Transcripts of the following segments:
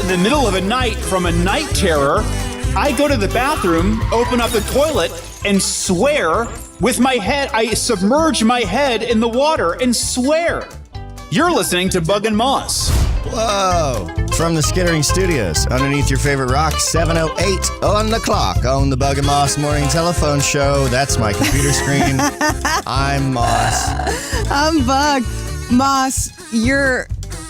in the middle of a night from a night terror, I go to the bathroom, open up the toilet, and swear with my head. I submerge my head in the water and swear. You're listening to Bug and Moss. Whoa! From the Skittering Studios, underneath your favorite rock, 7:08 on the clock on the Bug and Moss Morning Telephone Show. That's my computer screen. I'm Moss. I'm Bug. Moss, your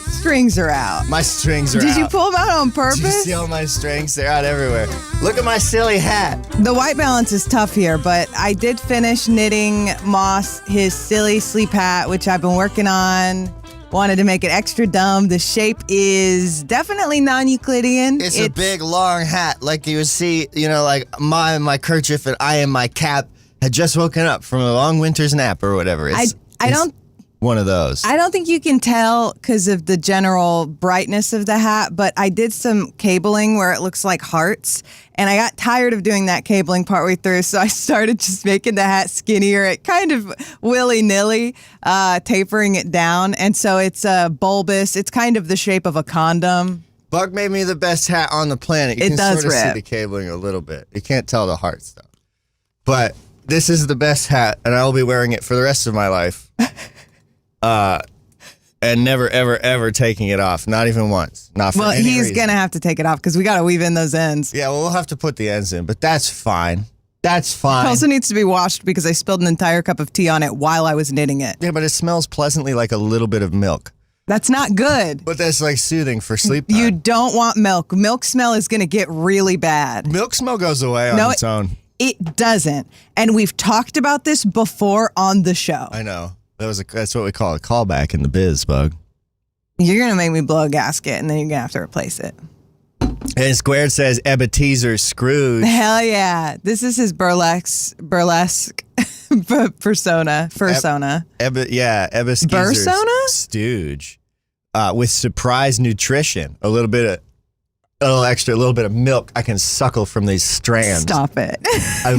strings are out. My strings are out. Did you pull them out on purpose? Did you see all my strings? They're out everywhere. Look at my silly hat. The white balance is tough here, but I did finish knitting Moss his silly sleep hat, which I've been working on. Wanted to make it extra dumb. The shape is definitely non-Euclidean. It's a big, long hat, like you would see, like my kerchief and I in my cap had just woken up from a long winter's nap or whatever. I don't... One of those. I don't think you can tell because of the general brightness of the hat, but I did some cabling where it looks like hearts, and I got tired of doing that cabling partway through, so I started just making the hat skinnier, it kind of willy-nilly, tapering it down, and so it's bulbous. It's kind of the shape of a condom. Bug made me the best hat on the planet. You can sort of see the cabling a little bit. You can't tell the heart stuff. But this is the best hat, and I will be wearing it for the rest of my life. And never, ever, ever taking it off. Not even once. Not for any reason. Going to have to take it off because we got to weave in those ends. Yeah, well, we'll have to put the ends in, but that's fine. That's fine. It also needs to be washed because I spilled an entire cup of tea on it while I was knitting it. Yeah, but it smells pleasantly like a little bit of milk. That's not good. But that's like soothing for sleep time. You don't want milk. Milk smell is going to get really bad. Milk smell goes away on its own. It doesn't. And we've talked about this before on the show. I know. That's what we call a callback in the biz, Bug. You're going to make me blow a gasket, and then you're going to have to replace it. And Squared says, Ebenezer Scrooge. Hell yeah. This is his burlesque persona. Ebenezer Stooge. With surprise nutrition. A little bit of milk I can suckle from these strands. Stop it.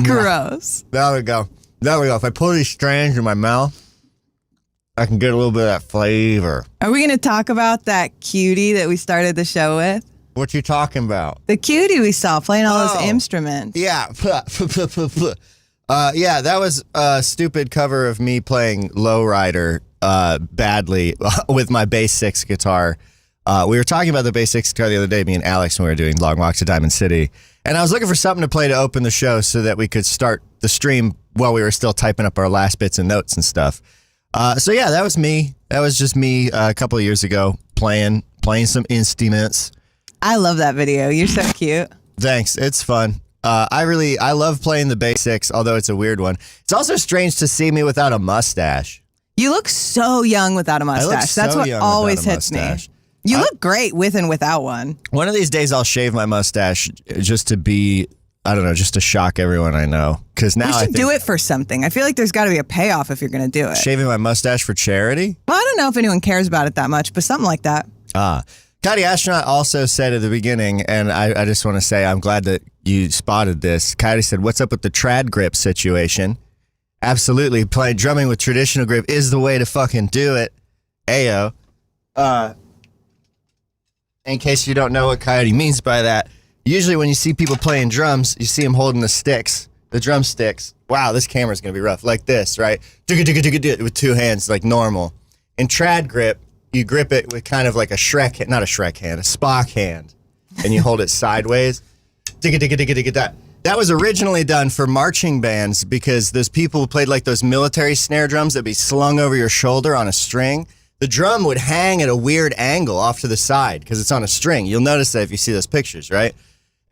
Gross. There we go. If I pull these strands in my mouth, I can get a little bit of that flavor. Are we going to talk about that cutie that we started the show with? What you talking about? The cutie we saw playing all those instruments. Yeah. Yeah, that was a stupid cover of me playing Lowrider badly with my bass 6 guitar. We were talking about the bass 6 guitar the other day, me and Alex, when we were doing Long Walk to Diamond City. And I was looking for something to play to open the show so that we could start the stream while we were still typing up our last bits and notes and stuff. So yeah, that was me. That was just me a couple of years ago playing some instruments. I love that video. You're so cute. Thanks. It's fun. I love playing the bass 6, although it's a weird one. It's also strange to see me without a mustache. You look so young without a mustache. That's what always hits me. You look great with and without one. One of these days I'll shave my mustache just to be, I don't know, just to shock everyone I know. Because now I should do it for something. I feel like there's got to be a payoff if you're going to do it. Shaving my mustache for charity? Well, I don't know if anyone cares about it that much, but something like that. Coyote Astronaut also said at the beginning, and I just want to say I'm glad that you spotted this. Coyote said, what's up with the trad grip situation? Absolutely. Drumming with traditional grip is the way to fucking do it. Ayo. In case you don't know what Coyote means by that, usually when you see people playing drums, you see them holding the drumsticks. Wow, this camera's going to be rough. Like this, right? With two hands, like normal. In trad grip, you grip it with kind of like a Shrek hand, not a Shrek hand, a Spock hand, and you hold it sideways. That was originally done for marching bands because those people who played like those military snare drums that'd be slung over your shoulder on a string. The drum would hang at a weird angle off to the side because it's on a string. You'll notice that if you see those pictures, right?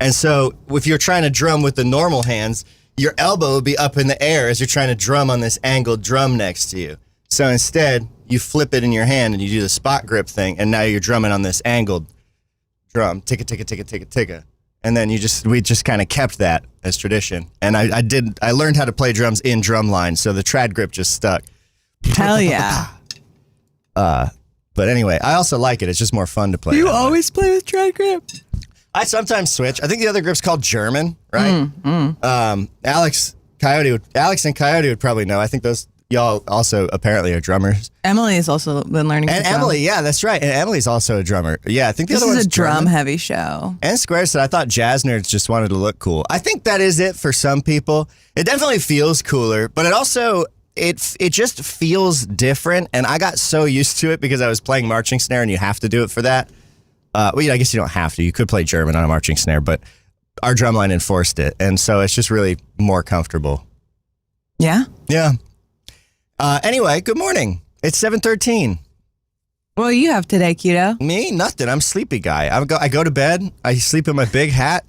And so if you're trying to drum with the normal hands, your elbow would be up in the air as you're trying to drum on this angled drum next to you. So instead, you flip it in your hand and you do the spot grip thing, and now you're drumming on this angled drum, ticka, ticka, ticka, ticka, ticka. And then we just kind of kept that as tradition. And I learned how to play drums in drumline, so the trad grip just stuck. Hell yeah. But anyway, I also like it. It's just more fun to play. You always play with trad grip? I sometimes switch. I think the other grip's called German, right? Alex and Coyote would probably know. I think those Y'all also apparently are drummers. Emily has also been learning to And drum. Emily, yeah, that's right. And Emily's also a drummer. Yeah, I think the This other is one's a drum German. heavy show. And Square said, I thought jazz nerds just wanted to look cool. I think that is it for some people. It definitely feels cooler, but it also, it just feels different. And I got so used to it because I was playing marching snare and you have to do it for that. Well, I guess you don't have to. You could play German on a marching snare, but our drumline enforced it. And so it's just really more comfortable. Yeah? Yeah. Anyway, good morning. It's 7:13. What do you have today, Keto? Me? Nothing. I'm a sleepy guy. I go to bed. I sleep in my big hat.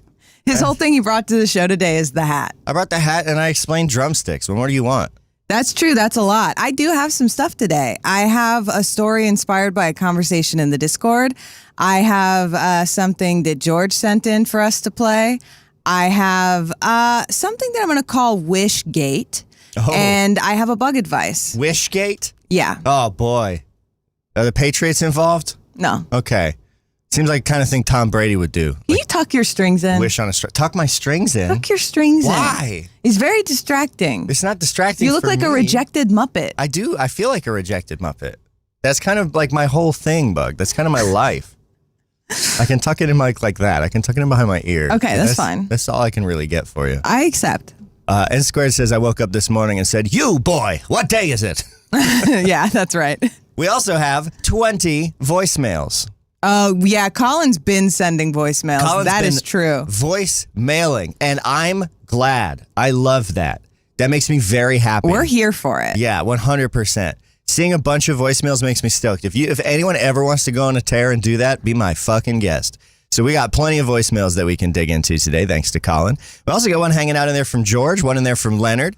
His whole thing he brought to the show today is the hat. I brought the hat and I explained drumsticks. Well, what do you want? That's true. That's a lot. I do have some stuff today. I have a story inspired by a conversation in the Discord. I have something that George sent in for us to play. I have something that I'm going to call Wishgate. Oh. And I have a bug advice. Wishgate? Yeah. Oh, boy. Are the Patriots involved? No. Okay. Seems like the kind of thing Tom Brady would do. Can you tuck your strings in? Wish on a string. Tuck my strings in? Tuck your strings in. Why? He's very distracting. It's not distracting. You look for like a me. rejected Muppet. I do. I feel like a rejected Muppet. That's kind of like my whole thing, Bug. That's kind of my life. I can tuck it in like that. I can tuck it in behind my ear. Okay, that's fine. That's all I can really get for you. I accept. N Squared says, I woke up this morning and said, you boy, what day is it? Yeah, that's right. We also have 20 voicemails. Oh, yeah. Colin's been sending voicemails. Colin's That been is true. Voice mailing, and I'm glad. I love that. That makes me very happy. We're here for it. Yeah, 100%. Seeing a bunch of voicemails makes me stoked. If anyone ever wants to go on a tear and do that, be my fucking guest. So we got plenty of voicemails that we can dig into today, thanks to Colin. We also got one hanging out in there from George, one in there from Leonard.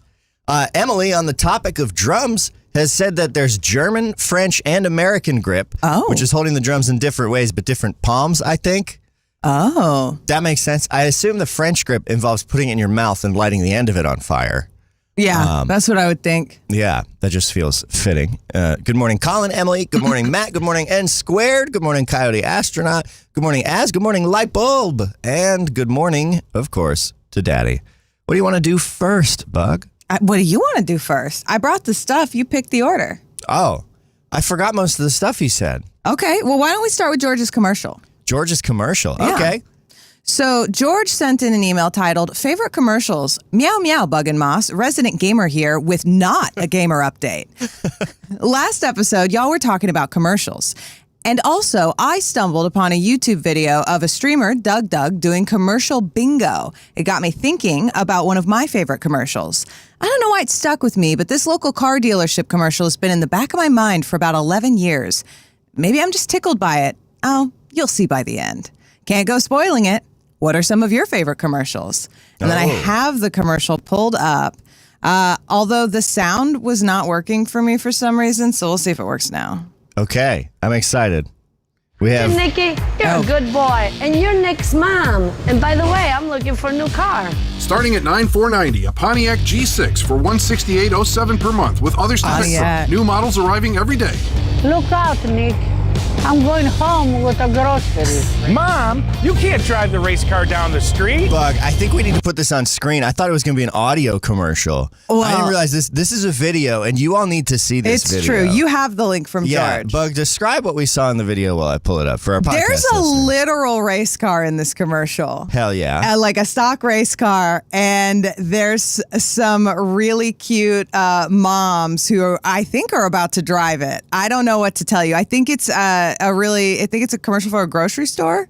Emily, on the topic of drums, has said that there's German, French, and American grip, which is holding the drums in different ways, but different palms, I think. Oh. That makes sense. I assume the French grip involves putting it in your mouth and lighting the end of it on fire. Yeah, that's what I would think. Yeah, that just feels fitting. Good morning, Colin, Emily. Good morning, Matt. Good morning, N Squared. Good morning, Coyote Astronaut. Good morning, Az. Good morning, Light Bulb. And good morning, of course, to Daddy. What do you want to do first, Bug? What do you want to do first? I brought the stuff. You picked the order. Oh, I forgot most of the stuff you said. Okay, well, why don't we start with George's commercial? George's commercial. Yeah. Okay. So George sent in an email titled, Favorite Commercials, Meow Meow Bug and Moss, resident gamer here with not a gamer update. Last episode, y'all were talking about commercials. And also, I stumbled upon a YouTube video of a streamer, Doug, doing commercial bingo. It got me thinking about one of my favorite commercials. I don't know why it stuck with me, but this local car dealership commercial has been in the back of my mind for about 11 years. Maybe I'm just tickled by it. Oh, you'll see by the end. Can't go spoiling it. What are some of your favorite commercials? And then I have the commercial pulled up, although the sound was not working for me for some reason, so we'll see if it works now. Okay, I'm excited. We have... Nikki, you're a good boy, and you're Nick's mom. And by the way, I'm looking for a new car. Starting at $9,490, a Pontiac G6 for $168.07 per month with other Pontiac. new models arriving every day. Look out, Nick. I'm going home with the groceries. Mom, you can't drive the race car down the street. Bug, I think we need to put this on screen. I thought it was going to be an audio commercial. I didn't realize this is a video, and you all need to see this video. It's true. You have the link from Yeah, George. Bug, describe what we saw in the video while I pull it up for our podcast. There's a listeners. literal race car in this commercial. Hell yeah. Like a stock race car, and there's some really cute moms who I think are about to drive it. I don't know what to tell you. I think it's a commercial for a grocery store.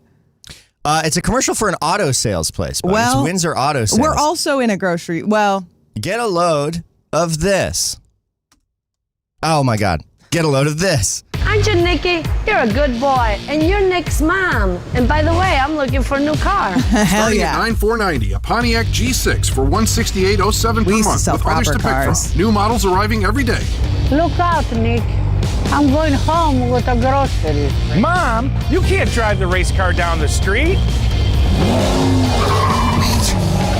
It's a commercial for an auto sales place. Bug. Well, it's Windsor Auto Sales. We're also in a grocery. Well, Get a load of this. Oh my God. Get a load of this. Aren't you, Nikki? You're a good boy, and you're Nick's mom. And by the way, I'm looking for a new car. hell Starting yeah. at $9,490, a Pontiac G6 for $168.07 per We used to month sell with others to proper pick cars. from. New models arriving every day. Look out, Nick. I'm going home with the groceries. Mom, you can't drive the race car down the street.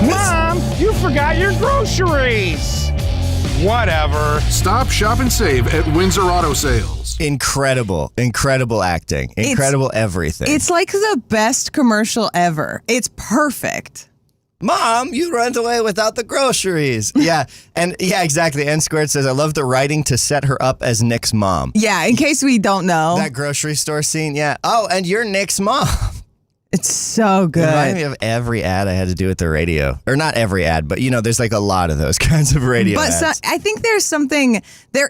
Mom, you forgot your groceries. Whatever. Stop, shop, and save at Windsor Auto Sales. Incredible acting. Incredible everything. It's like the best commercial ever. It's perfect. Mom, you ran away without the groceries. Yeah, and yeah, exactly. N Squared says, I love the writing to set her up as Nick's mom. Yeah, in case we don't know. That grocery store scene, yeah. Oh, and you're Nick's mom. It's so good. It reminded me of every ad I had to do at the radio. Or not every ad, but there's like a lot of those kinds of radio ads. But I think there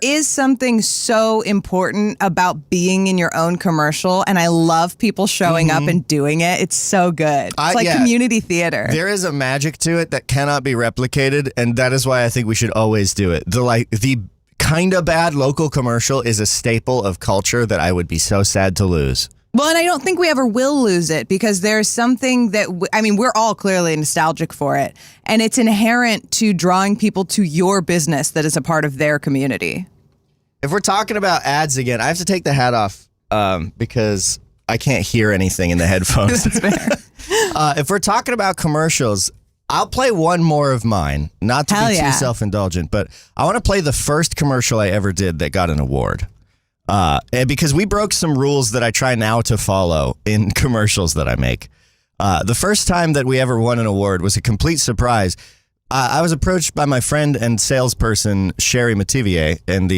is something so important about being in your own commercial, and I love people showing up and doing it. It's so good. It's like community theater. There is a magic to it that cannot be replicated, and that is why I think we should always do it. The kind of bad local commercial is a staple of culture that I would be so sad to lose. Well, and I don't think we ever will lose it because there's something that, we're all clearly nostalgic for it. And it's inherent to drawing people to your business that is a part of their community. If we're talking about ads again, I have to take the hat off because I can't hear anything in the headphones. That's fair. If we're talking about commercials, I'll play one more of mine, not to be too self-indulgent, but I want to play the first commercial I ever did that got an award. Because we broke some rules that I try now to follow in commercials that I make. The first time that we ever won an award was a complete surprise. I was approached by my friend and salesperson Sherry Mativier in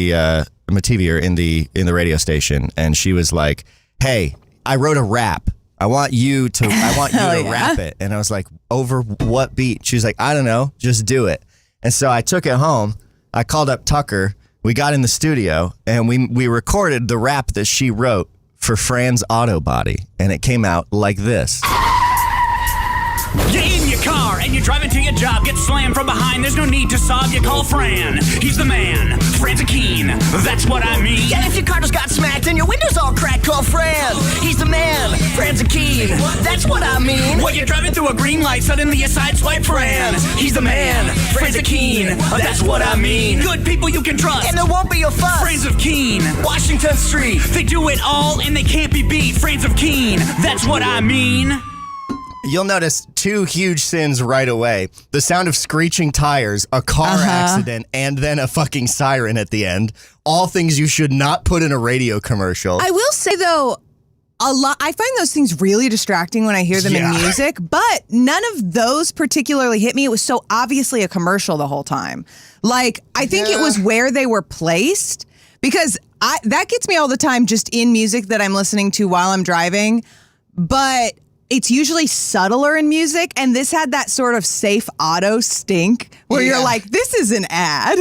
the radio station, and she was like, "Hey, I wrote a rap. I want you to rap it." And I was like, "Over what beat?" She was like, "I don't know, just do it." And so I took it home. I called up Tucker. We got in the studio and we recorded the rap that she wrote for Fran's Auto Body, and it came out like this. You're in your car and you're driving to your job, get slammed from behind, there's no need to sob, you call Fran. He's the man, Fran's a Keen, that's what I mean. And if your car just got smacked and your windows all cracked, call Fran. He's the man, Fran's a Keen, that's what I mean. Well, you're driving through a green light, suddenly you sideswipe Fran. He's the man, Fran's a Keen, that's what I mean. Good people you can trust, and there won't be a fuss. Friends of Keen, Washington Street, they do it all and they can't be beat. Friends of Keen, that's what I mean. You'll notice two huge sins right away. The sound of screeching tires, a car accident, and then a fucking siren at the end. All things you should not put in a radio commercial. I will say, though, I find those things really distracting when I hear them in music, but none of those particularly hit me. It was so obviously a commercial the whole time. Like, I think it was where they were placed, because that gets me all the time just in music that I'm listening to while I'm driving, but it's usually subtler in music, and this had that sort of safe auto stink where you're like, this is an ad.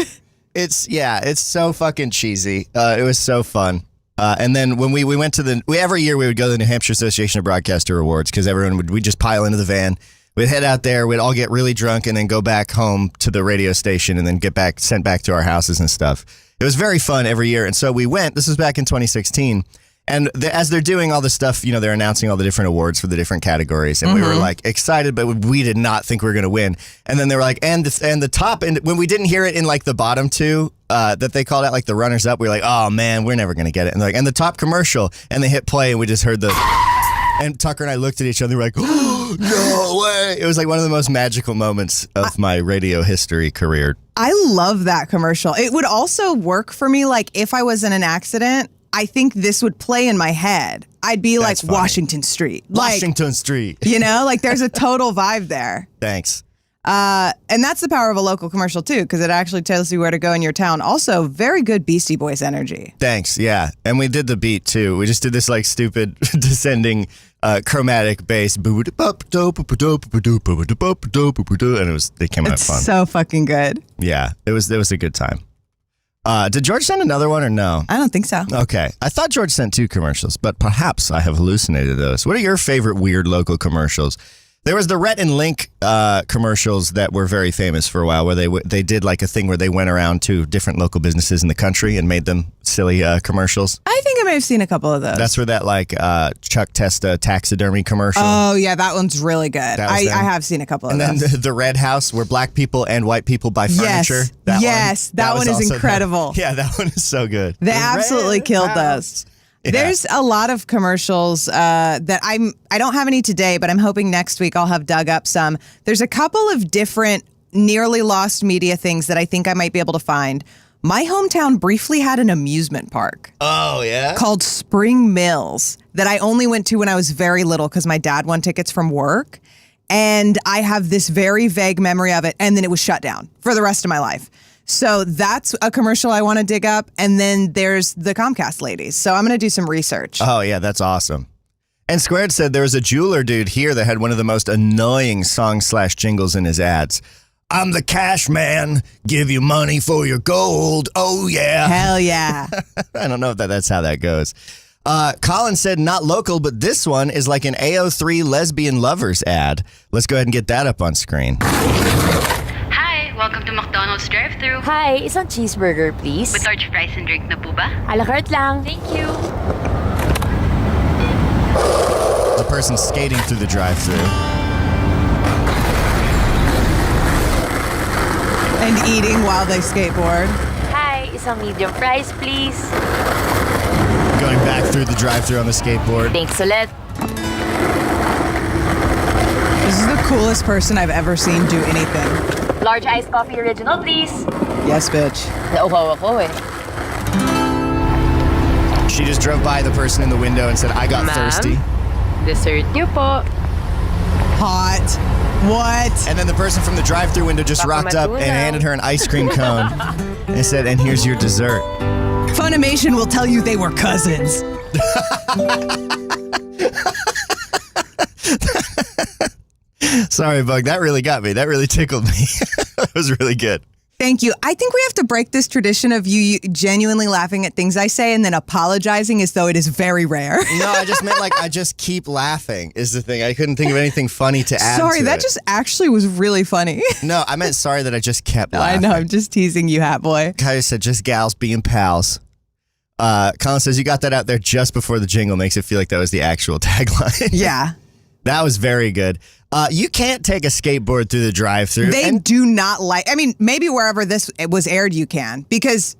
It's so fucking cheesy. It was so fun. And then when we went to every year we would go to the New Hampshire Association of Broadcaster Awards, because we'd just pile into the van. We'd head out there, we'd all get really drunk and then go back home to the radio station and then get sent back to our houses and stuff. It was very fun every year. And so we went, this was back in 2016. And as they're doing all this stuff, they're announcing all the different awards for the different categories. And we were like excited, but we did not think we were going to win. And then they were like, and the top, and when we didn't hear it in like the bottom two that they called out like the runners up, we were like, oh man, we're never going to get it. And they're like, and the top commercial, and they hit play and we just heard the, and Tucker and I looked at each other, we were like, oh, no way. It was like one of the most magical moments of my radio history career. I love that commercial. It would also work for me, like if I was in an accident, I think this would play in my head. I'd be That's like funny. Washington Street. Washington Street. Like there's a total vibe there. Thanks. And that's the power of a local commercial too, because it actually tells you where to go in your town. Also, very good Beastie Boys energy. Thanks, yeah. And we did the beat too. We just did this like stupid descending chromatic bass. And it came out fun. So fucking good. Yeah, it was a good time. Did George send another one or no? I don't think so. Okay. I thought George sent 2 commercials, but perhaps I have hallucinated those. What are your favorite weird local commercials? There was the Rhett and Link commercials that were very famous for a while, where they did like a thing where they went around to different local businesses in the country and made them silly commercials. I think I may have seen a couple of those. That's where that like Chuck Testa taxidermy commercial. Oh yeah, that one's really good. I have seen a couple of those. And then the Red House, where black people and white people buy furniture. Yes, that one is incredible. That one is so good. They absolutely killed those. Yeah. There's a lot of commercials that I don't have any today, but I'm hoping next week I'll have dug up some. There's a couple of different nearly lost media things that I think I might be able to find. My hometown briefly had an amusement park. Oh, yeah? Called Spring Mills that I only went to when I was very little because my dad won tickets from work. And I have this very vague memory of it. And then it was shut down for the rest of my life. So that's a commercial I want to dig up. And then there's the Comcast ladies. So I'm going to do some research. Oh, yeah, that's awesome. And Squared said there was a jeweler dude here that had one of the most annoying songs/jingles in his ads. I'm the cash man. Give you money for your gold. Oh, yeah. Hell yeah. I don't know if that's how that goes. Colin said not local, but this one is like an AO3 lesbian lovers ad. Let's go ahead and get that up on screen. Hi, welcome to McDonald's drive-thru. Hi, isang cheeseburger, please. With large fries and drink na po ba? A la carte lang. Thank you. The person skating through the drive-thru. And eating while they skateboard. Hi, isang medium fries, please. Going back through the drive-thru on the skateboard. Thanks ulit. This is the coolest person I've ever seen do anything. Large iced coffee original, please. Yes, bitch. Nauuhaw ako eh. She just drove by the person in the window and said, I got thirsty. Dessert niyo po. Hot. What? And then the person from the drive-thru window just rocked up and handed her an ice cream cone and said, and here's your dessert. Funimation will tell you they were cousins. Sorry, Bug. That really got me. That really tickled me. That was really good. Thank you. I think we have to break this tradition of you genuinely laughing at things I say and then apologizing as though it is very rare. No, I just meant I just keep laughing is the thing. I couldn't think of anything funny to add Sorry, to that it. just actually was really funny. No, I meant sorry that I just kept I laughing. know, I'm just teasing you, hat boy. Kaya said just gals being pals. Colin says you got that out there just before the jingle. Makes it feel like that was the actual tagline. Yeah. That was very good. You can't take a skateboard through the drive-thru. They do not like, I mean, maybe wherever this was aired, you can, because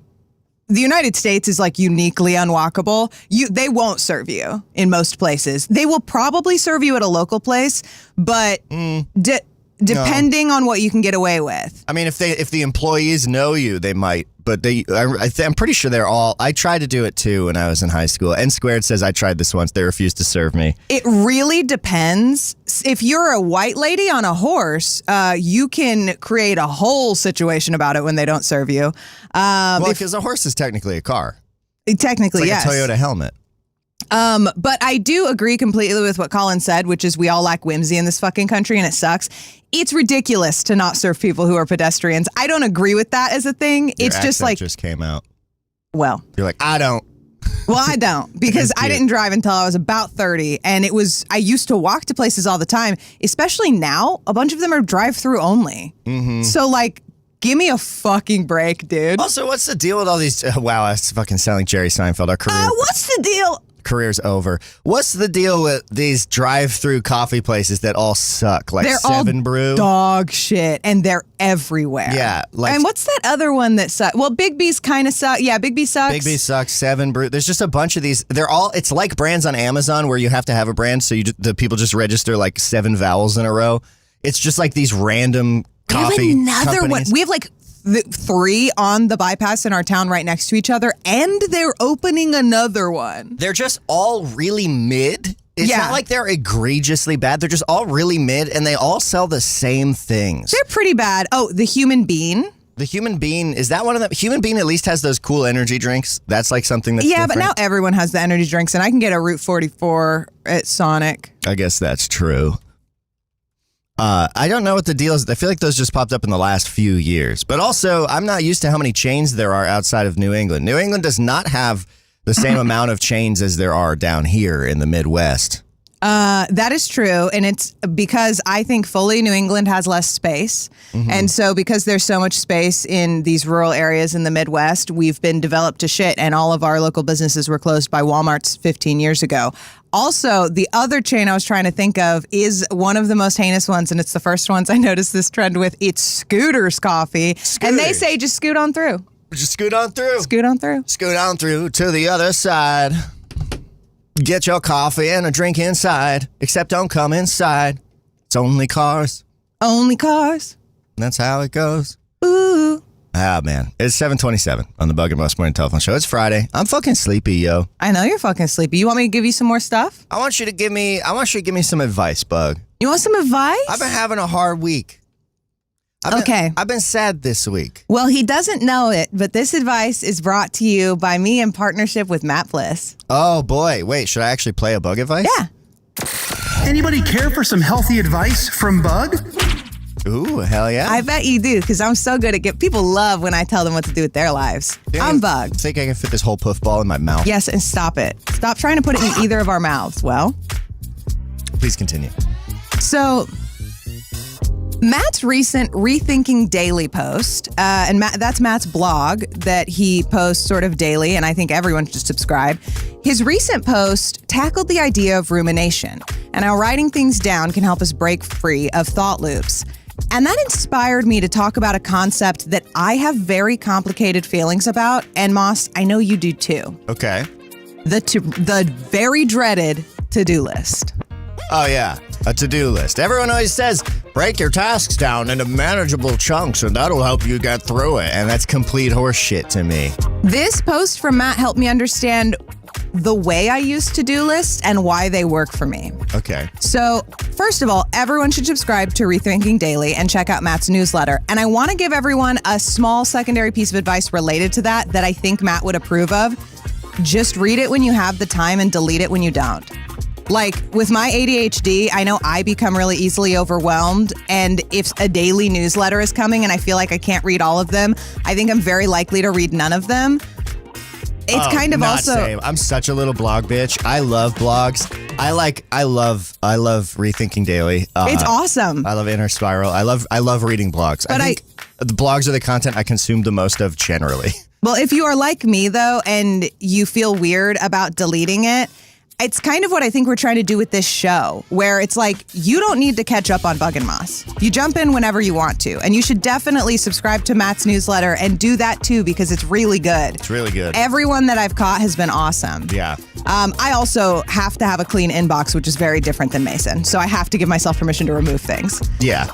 the United States is like uniquely unwalkable. They won't serve you in most places. They will probably serve you at a local place, but depending on what you can get away with. I mean, if the employees know you, they might. But I'm pretty sure they're all. I tried to do it too when I was in high school. N Squared says I tried this once. They refused to serve me. It really depends. If you're a white lady on a horse, you can create a whole situation about it when they don't serve you. Well, because a horse is technically a car. Technically, it's like yes. a Toyota helmet. But I do agree completely with what Colin said, which is we all lack whimsy in this fucking country and it sucks. It's ridiculous to not serve people who are pedestrians. I don't agree with that as a thing. Your it's just like, just came out. Well, You're like, I don't. well, I don't because I didn't drive until I was about 30. And I used to walk to places all the time, especially now. A bunch of them are drive-through only. Mm-hmm. So like, give me a fucking break, dude. Also, what's the deal with all these? Wow, that's fucking sounding like Jerry Seinfeld. Our career. What's the deal? Career's over. What's the deal with these drive-through coffee places that all suck? Like They're Seven all Brew? dog shit, and they're everywhere. Yeah. And what's that other one that sucks? Well, Big B's kind of sucks. Yeah, Big B sucks. Big B sucks. Seven Brew. There's just a bunch of these. They're all. It's like brands on Amazon where you have to have a brand, so the people just register like 7 vowels in a row. It's just like these random coffee We have another companies. one. We have like 3 on the bypass in our town right next to each other, and they're opening another one. They're just all really mid. It's not like they're egregiously bad. They're just all really mid, and they all sell the same things. They're pretty bad. Oh, the Human Bean. The Human Bean, is that one of them? Human Bean at least has those cool energy drinks. That's like something that's different. But now everyone has the energy drinks, and I can get a Route 44 at Sonic. I guess that's true. I don't know what the deal is. I feel like those just popped up in the last few years. But also, I'm not used to how many chains there are outside of New England. New England does not have the same amount of chains as there are down here in the Midwest. That is true. And it's because I think fully New England has less space. Mm-hmm. And so because there's so much space in these rural areas in the Midwest, we've been developed to shit. And all of our local businesses were closed by Walmart's 15 years ago. Also, the other chain I was trying to think of is one of the most heinous ones. And it's the first ones I noticed this trend with. It's Scooter's Coffee. Scooter. And they say just scoot on through. Just scoot on through. Scoot on through. Scoot on through to the other side. Get your coffee and a drink inside. Except don't come inside. It's only cars. Only cars. That's how it goes. Ooh. Ah, man. It's 7:27 on the Bug and Most Morning Telephone Show. It's Friday. I'm fucking sleepy, yo. I know you're fucking sleepy. You want me to give you some more stuff? I want you to give me some advice, Bug. You want some advice? I've been having a hard week. I've been sad this week. Well, he doesn't know it, but this advice is brought to you by me in partnership with Matt Bliss. Oh, boy. Wait, should I actually play a Bug advice? Yeah. Anybody care for some healthy advice from Bug? Ooh, hell yeah. I bet you do, because I'm so good at people love when I tell them what to do with their lives. I'm Bug. Think I can fit this whole puffball in my mouth? Yes, and stop it. Stop trying to put it in either of our mouths. Well, please continue. So, Matt's recent Rethinking Daily post, and that's Matt's blog that he posts sort of daily, and I think everyone should subscribe. His recent post tackled the idea of rumination and how writing things down can help us break free of thought loops. And that inspired me to talk about a concept that I have very complicated feelings about, and Moss, I know you do too. Okay. The very dreaded to-do list. Oh, yeah. A to-do list. Everyone always says, break your tasks down into manageable chunks and that'll help you get through it. And that's complete horseshit to me. This post from Matt helped me understand the way I use to-do lists and why they work for me. Okay. So, first of all, everyone should subscribe to Rethinking Daily and check out Matt's newsletter. And I want to give everyone a small secondary piece of advice related to that I think Matt would approve of. Just read it when you have the time and delete it when you don't. Like, with my ADHD, I know I become really easily overwhelmed, and if a daily newsletter is coming and I feel like I can't read all of them, I think I'm very likely to read none of them. It's kind of not also... Same. I'm such a little blog bitch. I love blogs. I love Rethinking Daily. It's awesome. I love Inner Spiral. I love reading blogs. But I think the blogs are the content I consume the most of generally. Well, if you are like me, though, and you feel weird about deleting it, it's kind of what I think we're trying to do with this show, where it's like, you don't need to catch up on Bug and Moss. You jump in whenever you want to, and you should definitely subscribe to Matt's newsletter and do that too, because it's really good. It's really good. Everyone that I've caught has been awesome. Yeah. I also have to have a clean inbox, which is very different than Mason, so I have to give myself permission to remove things. Yeah.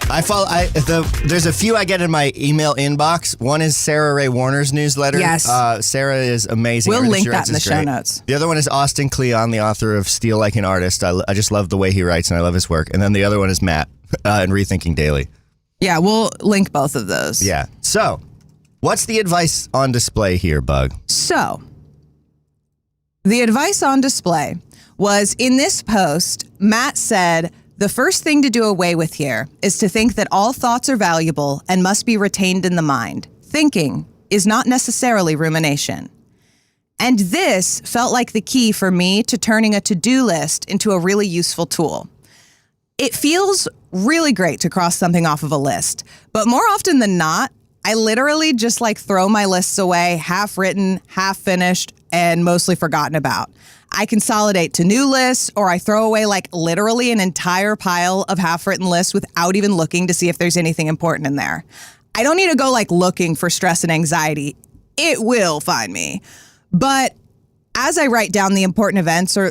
There's a few I get in my email inbox. One is Sarah Ray Warner's newsletter. Yes. Sarah is amazing. We'll Everything link she that writes in the is show great. notes. The other one is Austin Kleon, the author of Steal Like an Artist. I just love the way he writes, and I love his work. And then the other one is Matt in Rethinking Daily. Yeah, we'll link both of those. Yeah. So, what's the advice on display here, Bug? So, the advice on display was, in this post, Matt said, the first thing to do away with here is to think that all thoughts are valuable and must be retained in the mind. Thinking is not necessarily rumination. And this felt like the key for me to turning a to-do list into a really useful tool. It feels really great to cross something off of a list, but more often than not, I literally just throw my lists away, half written, half finished, and mostly forgotten about. I consolidate to new lists, or I throw away literally an entire pile of half-written lists without even looking to see if there's anything important in there. I don't need to go looking for stress and anxiety. It will find me. But as I write down the important events, I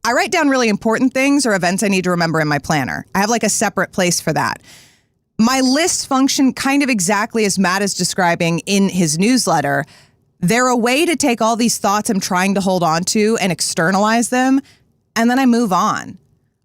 write down really important things or events I need to remember in my planner. I have a separate place for that. My lists function kind of exactly as Matt is describing in his newsletter. They're a way to take all these thoughts I'm trying to hold on to and externalize them, and then I move on.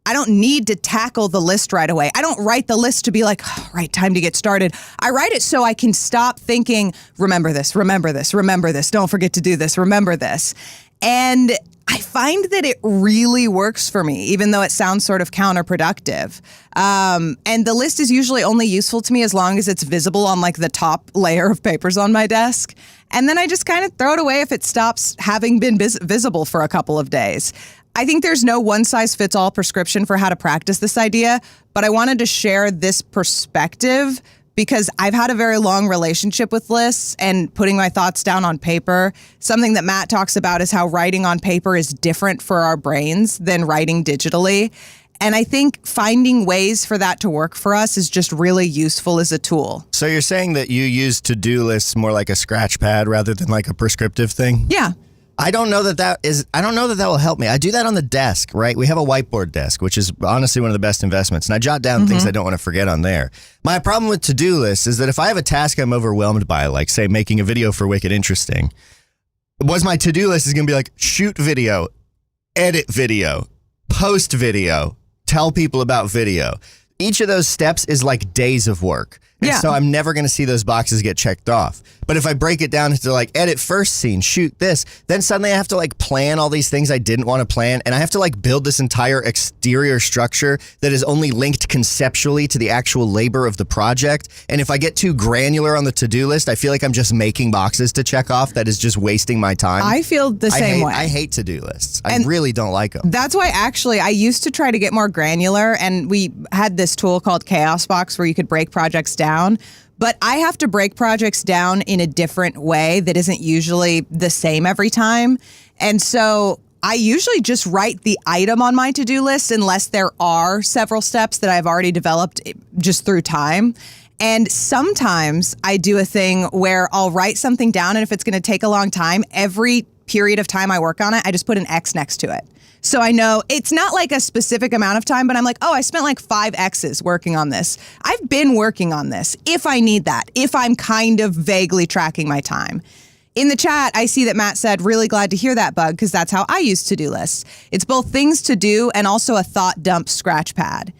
I don't need to tackle the list right away. I don't write the list to be right, time to get started. I write it so I can stop thinking, remember this, don't forget to do this, remember this. And I find that it really works for me, even though it sounds sort of counterproductive. And the list is usually only useful to me as long as it's visible on the top layer of papers on my desk. And then I just kind of throw it away if it stops having been visible for a couple of days. I think there's no one-size-fits-all prescription for how to practice this idea, but I wanted to share this perspective because I've had a very long relationship with lists and putting my thoughts down on paper. Something that Matt talks about is how writing on paper is different for our brains than writing digitally. And I think finding ways for that to work for us is just really useful as a tool. So you're saying that you use to-do lists more like a scratch pad rather than a prescriptive thing? Yeah. I don't know that that will help me. I do that on the desk, right? We have a whiteboard desk, which is honestly one of the best investments. And I jot down things I don't want to forget on there. My problem with to-do lists is that if I have a task I'm overwhelmed by, say making a video for Wicked Interesting, my to-do list is going to be shoot video, edit video, post video, tell people about video. Each of those steps is like days of work. And Yeah. so I'm never going to see those boxes get checked off. But if I break it down into like edit first scene, shoot this, then suddenly I have to like plan all these things I didn't want to plan. And I have to like build this entire exterior structure that is only linked conceptually to the actual labor of the project. And if I get too granular on the to-do list, I feel like I'm just making boxes to check off. That is just wasting my time. I feel the same way. I hate to-do lists. I And really don't like them. That's why actually I used to try to get more granular, and we had this tool called Chaos Box where you could break projects down. But I have to break projects down in a different way that isn't usually the same every time. And so I usually just write the item on my to-do list unless there are several steps that I've already developed just through time. And sometimes I do a thing where I'll write something down, and if it's going to take a long time, every period of time I work on it, I just put an X next to it. So I know it's not like a specific amount of time, but I'm like, oh, I spent like 5 X's working on this. I've been working on this if I need that, if I'm kind of vaguely tracking my time. In the chat, I see that Matt said, really glad to hear that, Bug, because that's how I use to-do lists. It's both things to do and also a thought dump scratch pad.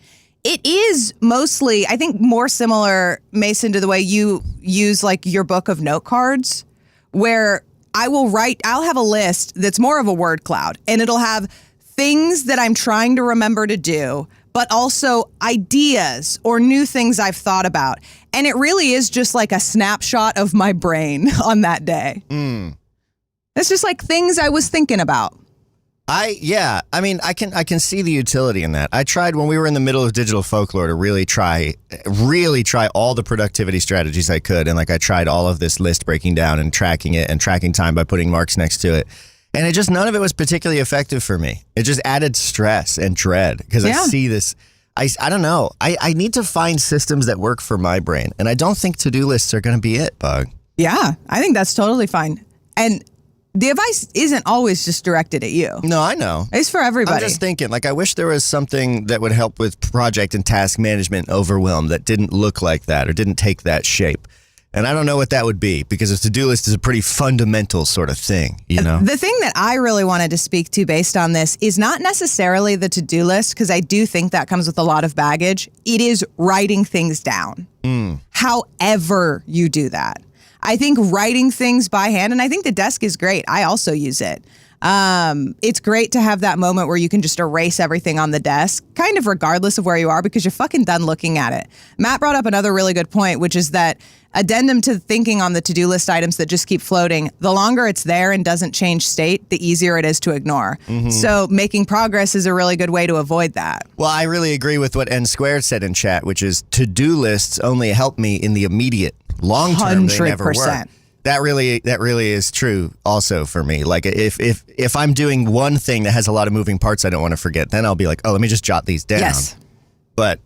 It is mostly, I think, more similar, Mason, to the way you use like your book of note cards, where I'll have a list that's more of a word cloud, and it'll have things that I'm trying to remember to do, but also ideas or new things I've thought about. And it really is just like a snapshot of my brain on that day. It's just like things I was thinking about. I can see the utility in that. I tried when we were in the middle of digital folklore to really try all the productivity strategies I could. And like I tried all of this list breaking down and tracking it and tracking time by putting marks next to it. And it just, none of it was particularly effective for me. It just added stress and dread because I see this. I don't know. I need to find systems that work for my brain. And I don't think to-do lists are going to be it, Bug. Yeah, I think that's totally fine. And the advice isn't always just directed at you. No, I know. It's for everybody. I'm just thinking, like, I wish there was something that would help with project and task management overwhelm that didn't look like that or didn't take that shape. And I don't know what that would be because a to-do list is a pretty fundamental sort of thing, you know? The thing that I really wanted to speak to based on this is not necessarily the to-do list, because I do think that comes with a lot of baggage. It is writing things down. However you do that. I think writing things by hand, and I think the desk is great. I also use it. It's great to have that moment where you can just erase everything on the desk, kind of regardless of where you are, because you're fucking done looking at it. Matt brought up another really good point, which is that addendum to thinking on the to-do list items that just keep floating, the longer it's there and doesn't change state, the easier it is to ignore. So making progress is a really good way to avoid that. Well, I really agree with what N Squared said in chat, which is to-do lists only help me in the immediate. Long term, they never work. 100%. That really is true also for me. Like if I'm doing one thing that has a lot of moving parts I don't want to forget, then I'll be like, oh, let me just jot these down. Yes. But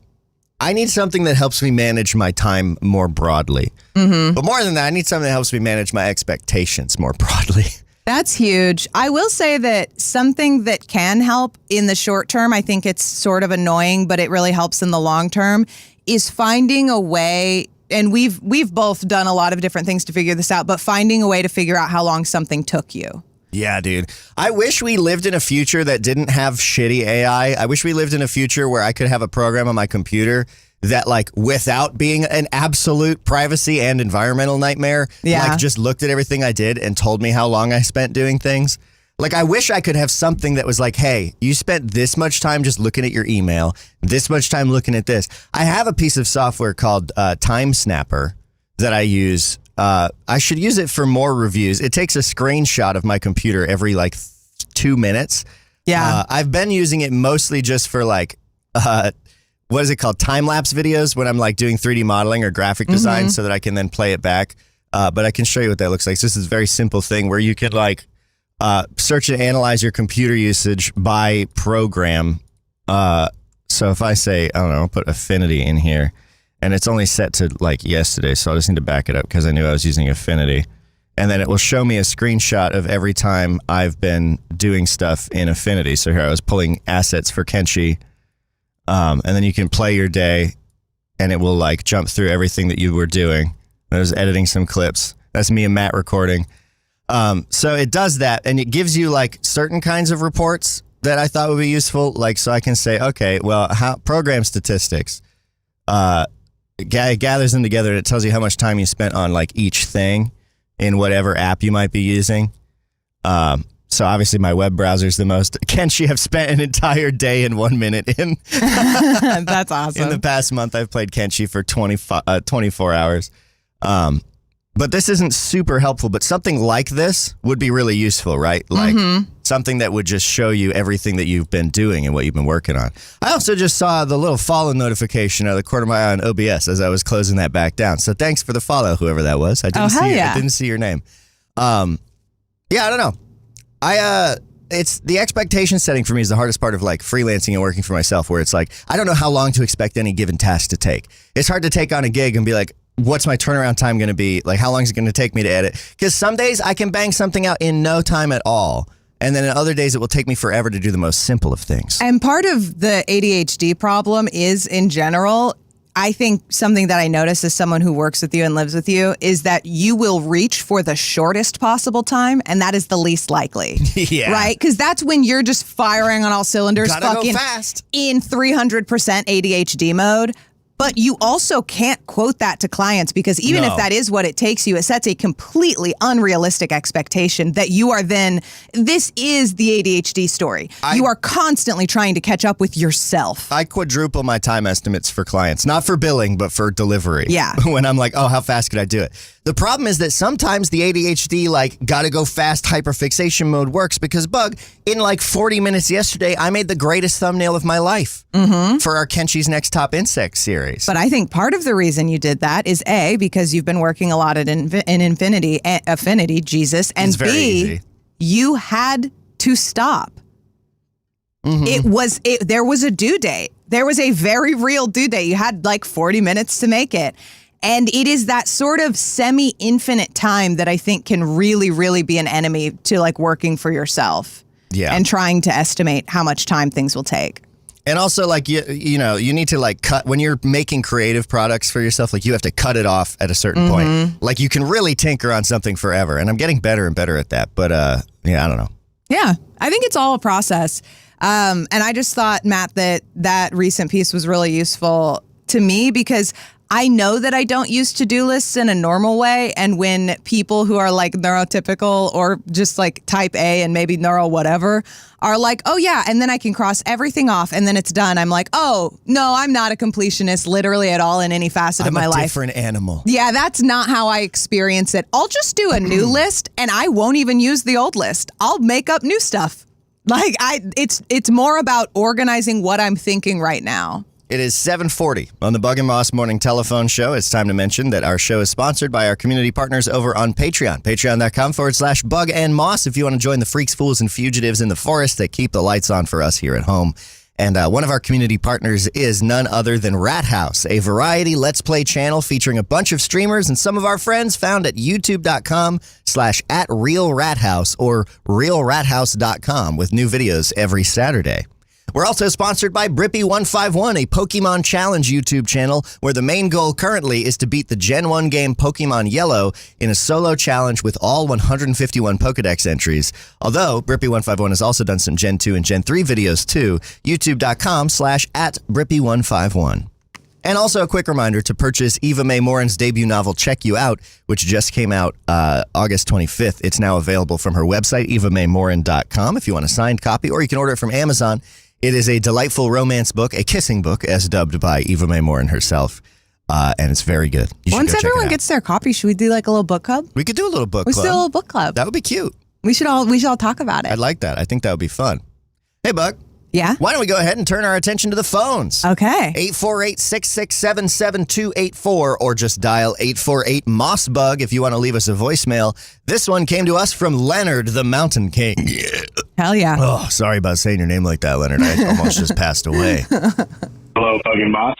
I need something that helps me manage my time more broadly. But more than that, I need something that helps me manage my expectations more broadly. That's huge. I will say that something that can help in the short term, I think it's sort of annoying, but it really helps in the long term, is finding a way. And we've both done a lot of different things to figure this out, but finding a way to figure out how long something took you. Yeah, dude. I wish we lived in a future that didn't have shitty AI. I wish we lived in a future where I could have a program on my computer that, like, without being an absolute privacy and environmental nightmare, like, just looked at everything I did and told me how long I spent doing things. Like, I wish I could have something that was like, hey, you spent this much time just looking at your email, this much time looking at this. I have a piece of software called Time Snapper that I use. I should use it for more reviews. It takes a screenshot of my computer every, like, 2 minutes. Yeah. I've been using it mostly just for, like, what is it called? Time-lapse videos when I'm, like, doing 3D modeling or graphic design so that I can then play it back. But I can show you what that looks like. So this is a very simple thing where you can, like, search and analyze your computer usage by program. So if I say, I don't know, I'll put Affinity in here, and it's only set to like yesterday, so I'll just need to back it up because I knew I was using Affinity. And then it will show me a screenshot of every time I've been doing stuff in Affinity. So here I was pulling assets for Kenshi, and then you can play your day, and it will like jump through everything that you were doing. I was editing some clips. That's me and Matt recording. So it does that, and it gives you like certain kinds of reports. that I thought would be useful. Like, so I can say, okay, well, how program statistics gathers them together and it tells you how much time you spent on like each thing in whatever app you might be using. So obviously my web browser is the most. Kenshi, I've spent an entire day and 1 minute in. That's awesome. In the past month, I've played Kenshi for 24 hours. But this isn't super helpful, but something like this would be really useful, right? Like something that would just show you everything that you've been doing and what you've been working on. I also just saw the little follow notification out of the corner of my eye on OBS as I was closing that back down. So thanks for the follow, whoever that was. I didn't see your name. Yeah, I don't know. It's the expectation setting for me is the hardest part of like freelancing and working for myself, where it's like, I don't know how long to expect any given task to take. It's hard to take on a gig and be like, what's my turnaround time going to be? Like, how long is it going to take me to edit? Because some days I can bang something out in no time at all. And then in other days, it will take me forever to do the most simple of things. And part of the ADHD problem is, in general, I think something that I notice as someone who works with you and lives with you is that you will reach for the shortest possible time, and that is the least likely. Yeah. Right? Because that's when you're just firing on all cylinders, Gotta go fast. in 300% ADHD mode. But you also can't quote that to clients, because even if that is what it takes you, it sets a completely unrealistic expectation that you are then, this is the ADHD story. You are constantly trying to catch up with yourself. I quadruple my time estimates for clients, not for billing, but for delivery. Yeah. When I'm like, oh, how fast could I do it? The problem is that sometimes the ADHD, like, gotta go fast hyperfixation mode works because, Bug, in like 40 minutes yesterday, I made the greatest thumbnail of my life for our Kenshi's Next Top Insect series. But I think part of the reason you did that is A, because you've been working a lot in Affinity, Jesus, and It's very B, easy. you had to stop. There was a due date. There was a very real due date. You had like 40 minutes to make it. And it is that sort of semi-infinite time that I think can really, really be an enemy to like working for yourself. Yeah. And trying to estimate how much time things will take. And also, like, you know, you need to, like, cut, when you're making creative products for yourself, like, you have to cut it off at a certain point. Like, you can really tinker on something forever. And I'm getting better and better at that. But, yeah, I don't know. Yeah, I think it's all a process. And I just thought, Matt, that recent piece was really useful to me because I know that I don't use to-do lists in a normal way. And when people who are like neurotypical or just like type A and maybe neuro whatever are like, oh yeah, and then I can cross everything off and then it's done. I'm like, oh, no, I'm not a completionist literally at all in any facet of my life. I'm a different animal. Yeah, that's not how I experience it. I'll just do a new list and I won't even use the old list. I'll make up new stuff. Like it's more about organizing what I'm thinking right now. It is 7:40 on the Bug and Moss Morning Telephone Show. It's time to mention that our show is sponsored by our community partners over on Patreon. Patreon.com/Bug and Moss if you want to join the freaks, fools, and fugitives in the forest that keep the lights on for us here at home. And one of our community partners is none other than Rat House, a variety Let's Play channel featuring a bunch of streamers and some of our friends found at youtube.com/@RealRatHouse or RealRatHouse.com with new videos every Saturday. We're also sponsored by Brippy151, a Pokemon Challenge YouTube channel where the main goal currently is to beat the Gen 1 game Pokemon Yellow in a solo challenge with all 151 Pokedex entries. Although Brippy151 has also done some Gen 2 and Gen 3 videos too. YouTube.com/@Brippy151. And also a quick reminder to purchase Eva Mae Morin's debut novel, Check You Out, which just came out August 25th. It's now available from her website, EvaMaeMorin.com, if you want a signed copy, or you can order it from Amazon. It is a delightful romance book, a kissing book, as dubbed by Eva Mae Morin herself, and it's very good. Once everyone gets their copy, should we do like a little book club? We could do a little book club. club. Let's do a little book club. That would be cute. We should all talk about it. I'd like that. I think that would be fun. Hey, Bug. Yeah? Why don't we go ahead and turn our attention to the phones? Okay. 848-667-7284 or just dial 848-MOSS-BUG if you want to leave us a voicemail. This one came to us from Leonard, the Mountain King. Hell yeah. Oh, sorry about saying your name like that, Leonard. I almost just passed away. Hello, Bug and Moss.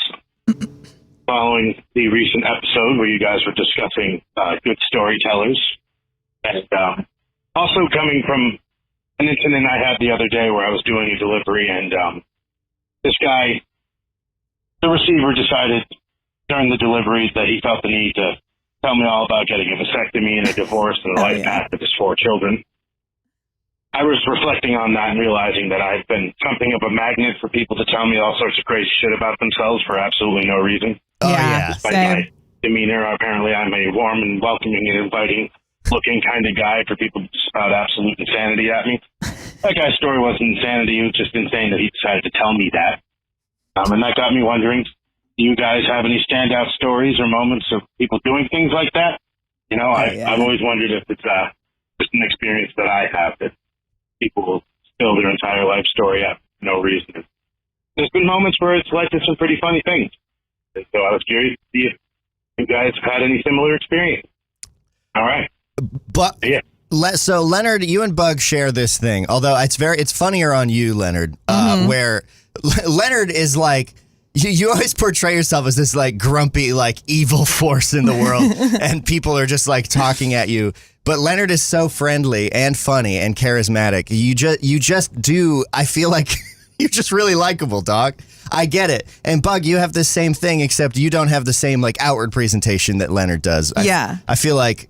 Following the recent episode where you guys were discussing good storytellers, and also coming from an incident I had the other day where I was doing a delivery, and this guy, the receiver, decided during the delivery that he felt the need to tell me all about getting a vasectomy and a divorce and a life path with his 4 children. I was reflecting on that and realizing that I've been something of a magnet for people to tell me all sorts of crazy shit about themselves for absolutely no reason. Oh, yeah. Despite my demeanor, apparently I'm a warm and welcoming and inviting looking kind of guy for people to spout absolute insanity at me. That guy's story wasn't insanity. It was just insane that he decided to tell me that. And that got me wondering, do you guys have any standout stories or moments of people doing things like that? You know, I've always wondered if it's just an experience that I have, that people will spill their entire life story out for no reason. There's been moments where it's led to some pretty funny things. And so I was curious to see if you guys have had any similar experience. All right. But yeah. So Leonard, you and Bug share this thing, although it's funnier on you, Leonard, where Leonard is like, you always portray yourself as this like grumpy, like evil force in the world, and people are just like talking at you. But Leonard is so friendly and funny and charismatic. You just do. I feel like you're just really likable, dog. I get it. And Bug, you have the same thing, except you don't have the same like outward presentation that Leonard does. I feel like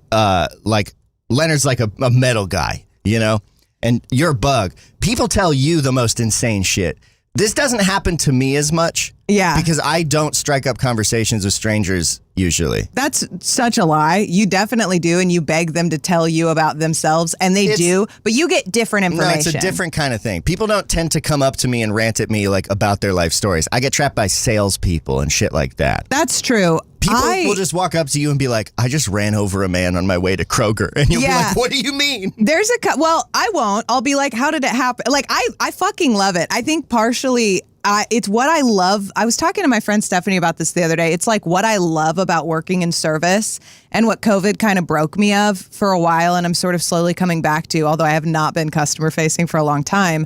Leonard's like a metal guy, you know? And you're Bug. People tell you the most insane shit. This doesn't happen to me as much. Yeah. Because I don't strike up conversations with strangers usually. That's such a lie. You definitely do, and you beg them to tell you about themselves, and they do, but you get different information. No, it's a different kind of thing. People don't tend to come up to me and rant at me like about their life stories. I get trapped by salespeople and shit like that. That's true. People will just walk up to you and be like, I just ran over a man on my way to Kroger. And you'll be like, what do you mean? There's well, I won't. I'll be like, how did it happen? Like, I fucking love it. I think partially it's what I love. I was talking to my friend Stephanie about this the other day. It's like what I love about working in service and what COVID kind of broke me of for a while, and I'm sort of slowly coming back to, although I have not been customer facing for a long time.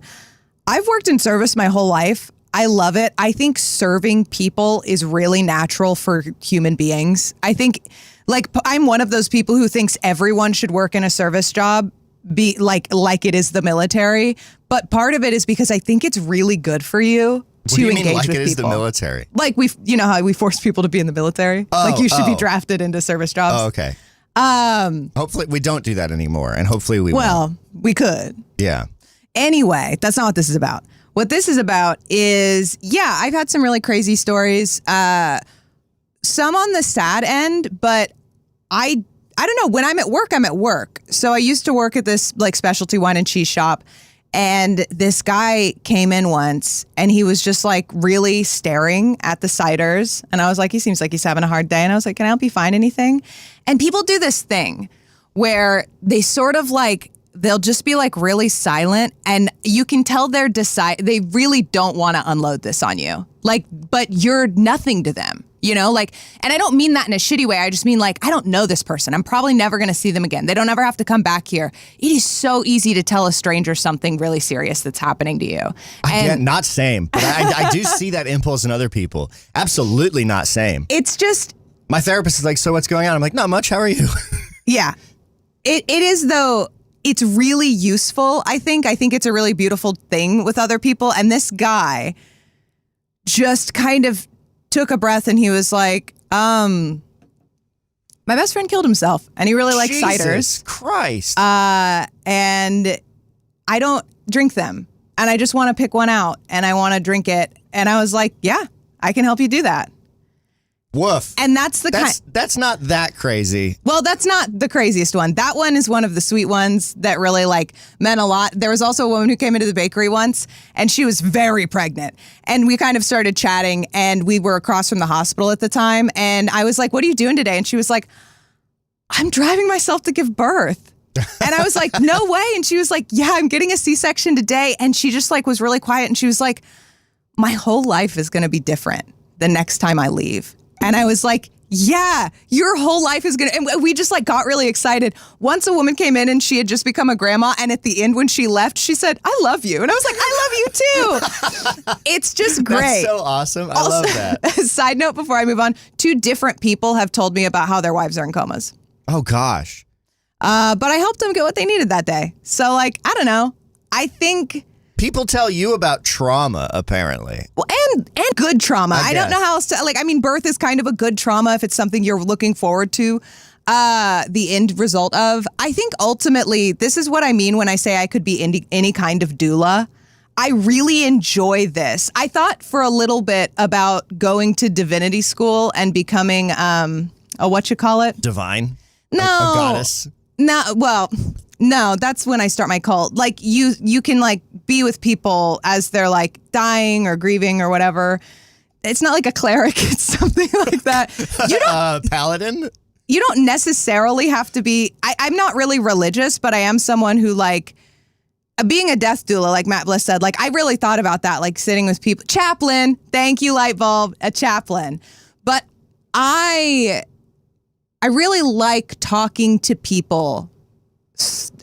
I've worked in service my whole life. I love it. I think serving people is really natural for human beings. I think, like, I'm one of those people who thinks everyone should work in a service job, be like it is the military. But part of it is because I think it's really good for you to engage with people. What do you mean, like it is the military? Like you know how we force people to be in the military? Like you should be drafted into service jobs. Oh, okay. Hopefully we don't do that anymore, and hopefully we won't. We could. Yeah. Anyway, that's not what this is about. What this is about is, I've had some really crazy stories. Some on the sad end, but I don't know. When I'm at work, I'm at work. So I used to work at this like specialty wine and cheese shop. And this guy came in once and he was just like really staring at the ciders. And I was like, he seems like he's having a hard day. And I was like, can I help you find anything? And people do this thing where they sort of like, they'll just be like really silent, and you can tell they really don't want to unload this on you. Like, but you're nothing to them, you know? Like, and I don't mean that in a shitty way. I just mean like, I don't know this person. I'm probably never going to see them again. They don't ever have to come back here. It is so easy to tell a stranger something really serious that's happening to you. Not same, but I do see that impulse in other people. Absolutely not same. It's just... My therapist is like, so what's going on? I'm like, not much. How are you? Yeah. It is, though... It's really useful, I think. I think it's a really beautiful thing with other people. And this guy just kind of took a breath and he was like, my best friend killed himself and he really likes ciders. Jesus Christ. And I don't drink them. And I just want to pick one out and I want to drink it. And I was like, yeah, I can help you do that. Woof. And that's not that crazy. Well, that's not the craziest one. That one is one of the sweet ones that really like meant a lot. There was also a woman who came into the bakery once and she was very pregnant. And we kind of started chatting and we were across from the hospital at the time. And I was like, what are you doing today? And she was like, I'm driving myself to give birth. And I was like, no way. And she was like, yeah, I'm getting a C-section today. And she just like was really quiet. And she was like, my whole life is going to be different the next time I leave. And I was like, yeah, your whole life is going to... And we just like got really excited. Once a woman came in and she had just become a grandma. And at the end when she left, she said, I love you. And I was like, I love you too. It's just great. That's so awesome. I love that. Side note before I move on, 2 different people have told me about how their wives are in comas. Oh, gosh. But I helped them get what they needed that day. So like, I don't know. I think... People tell you about trauma, apparently. Well, and good trauma. I don't know how else to, like, I mean, birth is kind of a good trauma if it's something you're looking forward to. the end result of. I think ultimately, this is what I mean when I say I could be any kind of doula. I really enjoy this. I thought for a little bit about going to divinity school and becoming a whatchamacallit? Divine? No. A goddess? No, that's when I start my cult. Like you can like be with people as they're like dying or grieving or whatever. It's not like a cleric. It's something like that. You don't paladin? You don't necessarily have to be. I'm not really religious, but I am someone who like being a death doula, like Matt Bliss said. Like I really thought about that, like sitting with people. Chaplain, thank you, light bulb, a chaplain. But I really like talking to people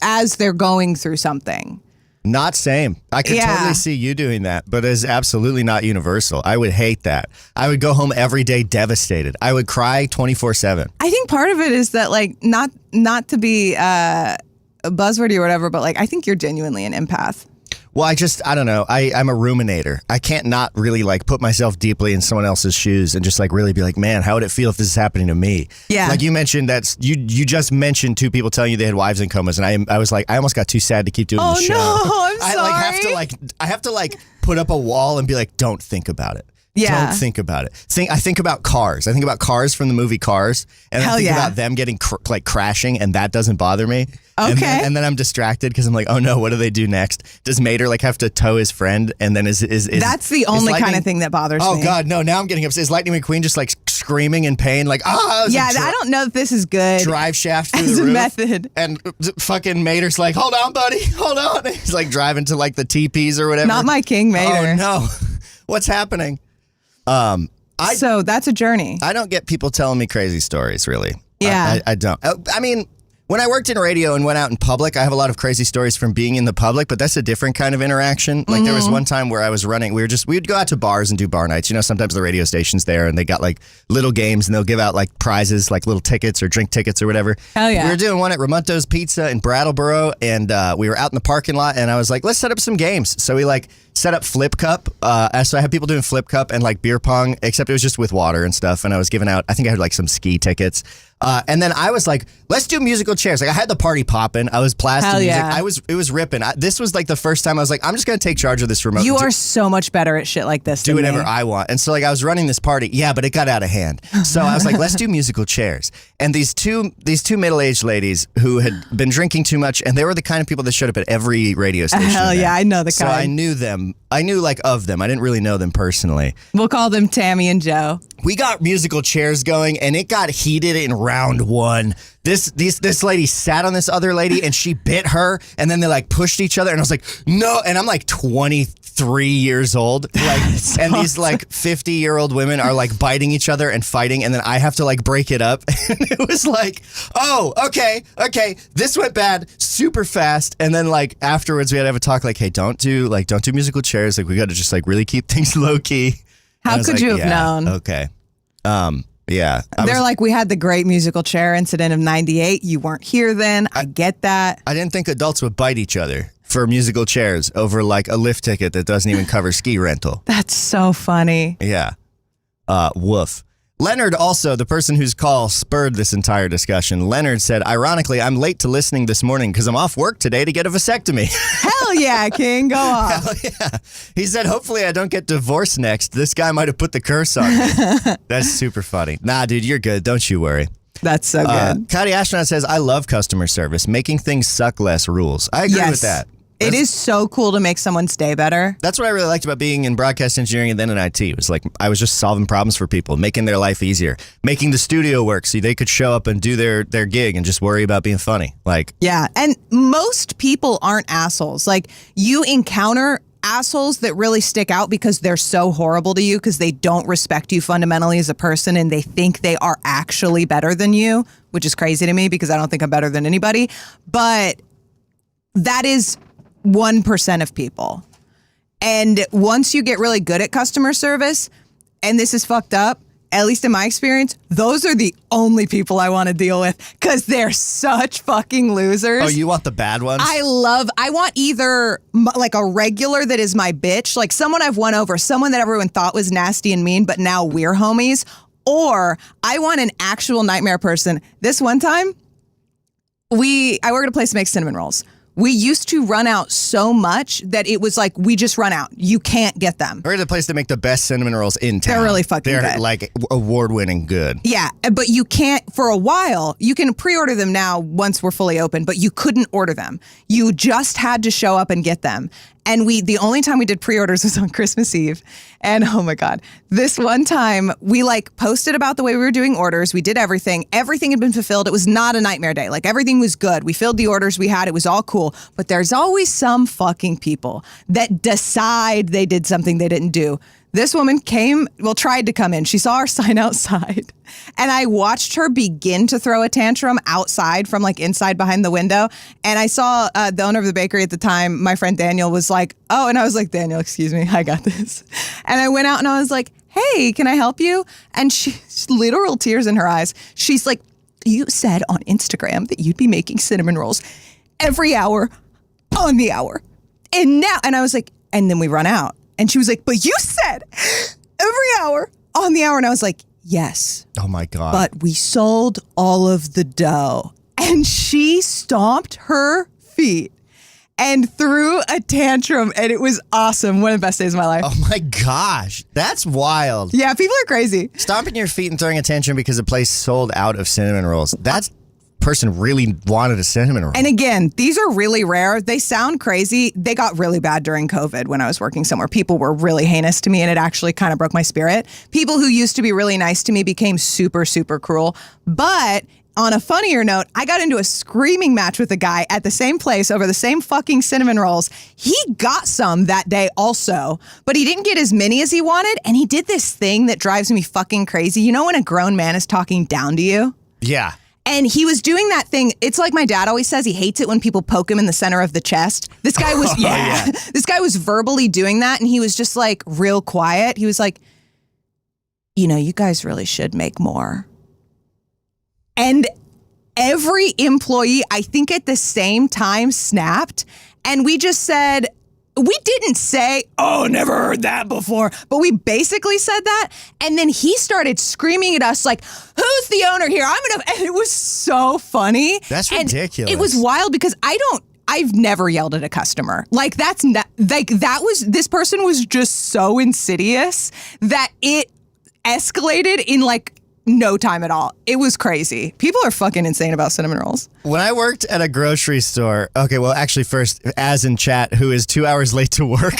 as they're going through something. Not same. I could totally see you doing that, but it's absolutely not universal. I would hate that. I would go home every day devastated. I would cry 24/7. I think part of it is that like not to be a buzzwordy or whatever, but like I think you're genuinely an empath. Well, I don't know. I'm a ruminator. I can't not really like put myself deeply in someone else's shoes and just like really be like, man, how would it feel if this is happening to me? Yeah. Like you mentioned you just mentioned two people telling you they had wives in comas, and I was like, I almost got too sad to keep doing the show. Oh no, I'm sorry. I have to put up a wall and be like, don't think about it. Yeah. Don't think about it. I think about Cars. I think about Cars from the movie Cars, and I think about them getting crashing, and that doesn't bother me. Okay. And then I'm distracted because I'm like, oh no, what do they do next? Does Mater like have to tow his friend? And then is that's the only kind of thing that bothers me. Oh God, no! Now I'm getting upset. Is Lightning McQueen just like screaming in pain, like Yeah, I don't know if this is good. Drive shaft through as the a roof. Method. And fucking Mater's like, hold on, buddy, hold on. He's like driving to like the teepees or whatever. Not my King Mater. Oh no, what's happening? So that's a journey. I don't get people telling me crazy stories, really. Yeah. I don't. I mean, when I worked in radio and went out in public, I have a lot of crazy stories from being in the public, but that's a different kind of interaction. Like there was one time where I was running, we'd go out to bars and do bar nights. You know, sometimes the radio station's there and they got like little games and they'll give out like prizes, like little tickets or drink tickets or whatever. Hell yeah. We were doing one at Ramonto's Pizza in Brattleboro, and we were out in the parking lot, and I was like, let's set up some games. So we like set up Flip Cup. So I had people doing Flip Cup and like beer pong, except it was just with water and stuff. And I was giving out, I think I had like some ski tickets. And then I was like, let's do musical chairs. Like I had the party popping. I was blasting music. It was ripping. This was like the first time I was like, I'm just going to take charge of this remote. You are so much better at shit like this. Do whatever I want. And so like I was running this party. Yeah, but it got out of hand. So I was like, let's do musical chairs. And these two middle-aged ladies who had been drinking too much, and they were the kind of people that showed up at every radio station. Hell yeah, I know the kind. So I knew them. I knew like of them. I didn't really know them personally. We'll call them Tammy and Joe. We got musical chairs going, and it got heated in round one. This lady sat on this other lady, and she bit her, and then they like pushed each other, and I was like, no. And I'm like 23 years old, like, and these like 50-year-old women are like biting each other and fighting, and then I have to like break it up. And it was like, oh, okay, this went bad super fast, and then like afterwards we had to have a talk, like, hey, don't do musical chairs, like we got to just like really keep things low key. How could you have known? Okay. Yeah. They're like, we had the great musical chair incident of 98. You weren't here then. I get that. I didn't think adults would bite each other for musical chairs over like a lift ticket that doesn't even cover ski rental. That's so funny. Yeah. Woof. Leonard also, the person whose call spurred this entire discussion, Leonard said, ironically, I'm late to listening this morning because I'm off work today to get a vasectomy. Hell yeah, King. Go off. Hell yeah. He said, hopefully I don't get divorced next. This guy might have put the curse on me. That's super funny. Nah, dude, you're good. Don't you worry. That's so good. Cody Astronaut says, I love customer service. Making things suck less rules. I agree with that. It is so cool to make someone stay better. That's what I really liked about being in broadcast engineering and then in IT. It was like I was just solving problems for people, making their life easier, making the studio work so they could show up and do their gig and just worry about being funny. Like, yeah, and most people aren't assholes. Like, you encounter assholes that really stick out because they're so horrible to you because they don't respect you fundamentally as a person and they think they are actually better than you, which is crazy to me because I don't think I'm better than anybody. But that is 1% of people. And once you get really good at customer service, and this is fucked up, at least in my experience, those are the only people I want to deal with because they're such fucking losers. Oh, you want the bad ones? I want either like a regular that is my bitch, like someone I've won over, someone that everyone thought was nasty and mean, but now we're homies, or I want an actual nightmare person. This one time, I work at a place that makes cinnamon rolls. We used to run out so much that it was like, we just run out. You can't get them. We're at a place that make the best cinnamon rolls in town. They're really fucking good. They're like award-winning good. Yeah, but you can't, for a while, you can pre-order them now once we're fully open, but you couldn't order them. You just had to show up and get them. And the only time we did pre-orders was on Christmas Eve. And oh my God, this one time we like posted about the way we were doing orders. We did everything. Everything had been fulfilled. It was not a nightmare day. Like everything was good. We filled the orders we had. It was all cool. But there's always some fucking people that decide they did something they didn't do. This woman tried to come in. She saw our sign outside. And I watched her begin to throw a tantrum outside from like inside behind the window. And I saw the owner of the bakery at the time, my friend Daniel, was like, oh, and I was like, Daniel, excuse me, I got this. And I went out and I was like, hey, can I help you? And she's literal tears in her eyes. She's like, you said on Instagram that you'd be making cinnamon rolls every hour on the hour. And I was like, and then we run out. And she was like, but you said every hour on the hour. And I was like, yes. Oh my God. But we sold all of the dough. And she stomped her feet and threw a tantrum. And it was awesome. One of the best days of my life. Oh my gosh. That's wild. Yeah, people are crazy. Stomping your feet and throwing a tantrum because the place sold out of cinnamon rolls. That's person really wanted a cinnamon roll. And again, these are really rare. They sound crazy. They got really bad during COVID when I was working somewhere. People were really heinous to me, and it actually kind of broke my spirit. People who used to be really nice to me became super, super cruel. But on a funnier note, I got into a screaming match with a guy at the same place over the same fucking cinnamon rolls. He got some that day also, but he didn't get as many as he wanted. And he did this thing that drives me fucking crazy. You know when a grown man is talking down to you? Yeah. And he was doing that thing. It's like my dad always says, he hates it when people poke him in the center of the chest. This guy was, this guy was verbally doing that. And he was just like real quiet. He was like, you know, you guys really should make more. And every employee, I think at the same time, snapped. And we just said, we didn't say, oh, never heard that before. But we basically said that. And then he started screaming at us like, who's the owner here? And it was so funny. That's ridiculous. It was wild because I've never yelled at a customer. Like this person was just so insidious that it escalated in like no time at all. It was crazy. People are fucking insane about cinnamon rolls. When I worked at a grocery store, okay, well, actually first, Az in chat, who is 2 hours late to work.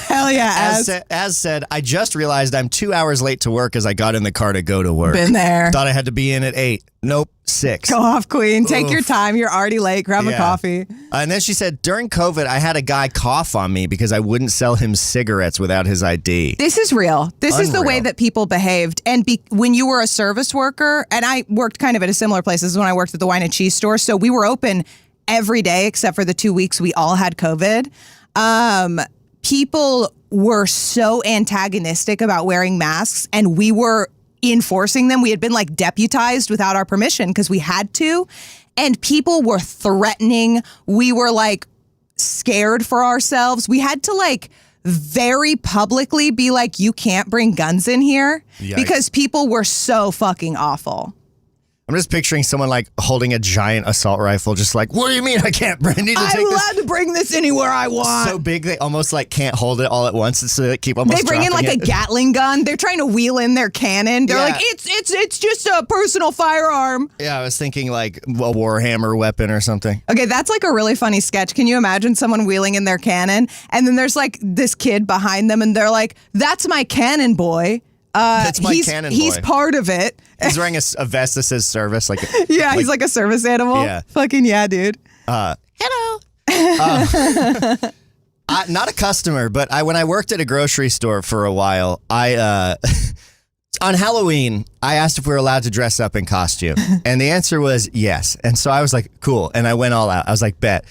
Hell yeah, Az said, I just realized I'm 2 hours late to work as I got in the car to go to work. Been there. Thought I had to be in at 8. Nope, 6. Go off, Queen. Take your time. You're already late. Grab a coffee. And then she said, during COVID, I had a guy cough on me because I wouldn't sell him cigarettes without his ID. This is real. This is the way that people behaved. And when you were a service worker, and I worked kind of at a similar place. This is when I worked at the wine and cheese store. So we were open every day except for the 2 weeks we all had COVID. People were so antagonistic about wearing masks, and we were enforcing them. We had been like deputized without our permission because we had to, and people were threatening. We were like scared for ourselves. We had to like very publicly be like, you can't bring guns in here. Yikes. Because people were so fucking awful. I'm just picturing someone like holding a giant assault rifle, just like, what do you mean I can't? I need to take I'm allowed to bring this anywhere I want. So big they almost like can't hold it all at once, so they keep almost. They bring in like a Gatling gun. They're trying to wheel in their cannon. They're like, it's just a personal firearm. Yeah, I was thinking like a Warhammer weapon or something. Okay, that's like a really funny sketch. Can you imagine someone wheeling in their cannon, and then there's like this kid behind them, and they're like, "That's my cannon boy." That's my cannon boy. He's part of it. He's wearing a vest that says service. He's like a service animal. Yeah. Fucking yeah, dude. Hello. Not a customer, but when I worked at a grocery store for a while, on Halloween, I asked if we were allowed to dress up in costume. And the answer was yes. And so I was like, cool. And I went all out. I was like, bet.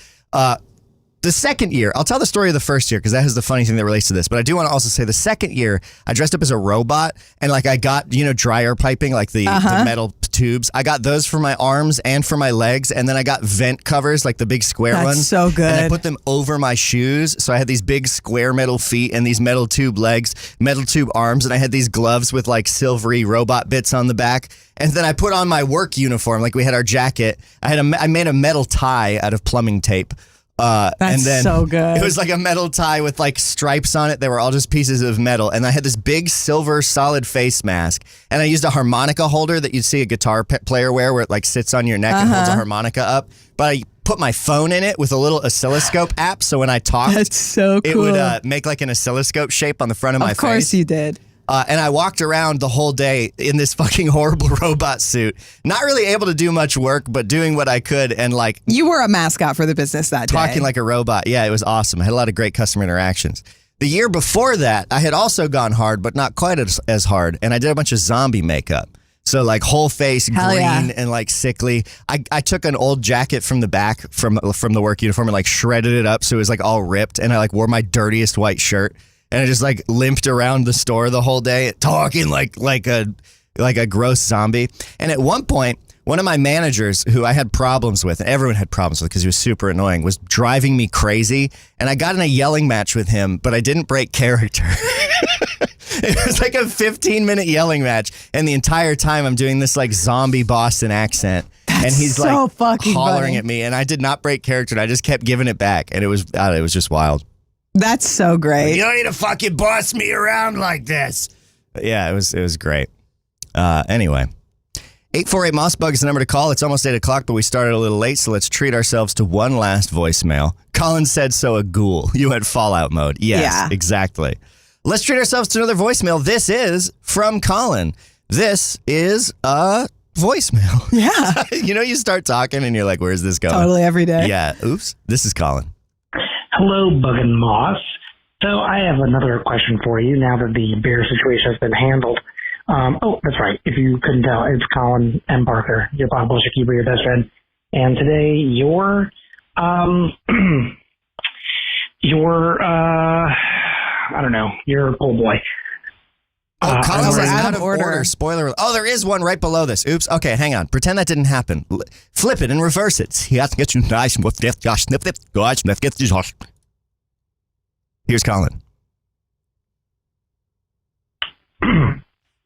The second year, I'll tell the story of the first year because that has the funny thing that relates to this. But I do want to also say the second year, I dressed up as a robot and like I got, dryer piping, like the metal tubes. I got those for my arms and for my legs. And then I got vent covers, like the big square ones. That's so good. And I put them over my shoes. So I had these big square metal feet and these metal tube legs, metal tube arms. And I had these gloves with like silvery robot bits on the back. And then I put on my work uniform, like we had our jacket. I made a metal tie out of plumbing tape. That's and then so good. It was like a metal tie with like stripes on it. They were all just pieces of metal. And I had this big silver solid face mask. And I used a harmonica holder that you'd see a guitar player wear where it like sits on your neck and holds a harmonica up. But I put my phone in it with a little oscilloscope app. So when I talked, That's so cool. it would make like an oscilloscope shape on the front of my face. Of course you did. And I walked around the whole day in this fucking horrible robot suit, not really able to do much work, but doing what I could and like... You were a mascot for the business that day. Talking like a robot. Yeah, it was awesome. I had a lot of great customer interactions. The year before that, I had also gone hard, but not quite as hard. And I did a bunch of zombie makeup. So like whole face green and like sickly. I took an old jacket from the back from the work uniform and like shredded it up so it was like all ripped. And I like wore my dirtiest white shirt. And I just like limped around the store the whole day, talking like a gross zombie. And at one point, one of my managers, who I had problems with, and everyone had problems with because he was super annoying, was driving me crazy. And I got in a yelling match with him, but I didn't break character. It was like a 15-minute yelling match, and the entire time I'm doing this like zombie Boston accent. That's and he's so like fucking hollering funny. at me, and I did not break character. And I just kept giving it back, and it was just wild. That's so great. You don't need to fucking boss me around like this. But yeah, it was great. Anyway, 848 Mossbug is the number to call. It's almost 8 o'clock, but we started a little late, so let's treat ourselves to one last voicemail. Colin said so a ghoul. You had Fallout mode. Yes, exactly. Let's treat ourselves to another voicemail. This is from Colin. This is a voicemail. Yeah. You start talking and you're like, where's this going? Totally every day. Yeah. Oops. This is Colin. Hello, Bug and Moss. So I have another question for you now that the beer situation has been handled. That's right. If you couldn't tell, it's Colin M. Parker, your Bob Bullshit keeper, your best friend. And today, your pool boy. Colin's out of order. Spoiler. Oh, there is one right below this. Oops. Okay, hang on. Pretend that didn't happen. Flip it and reverse it. Here's Colin.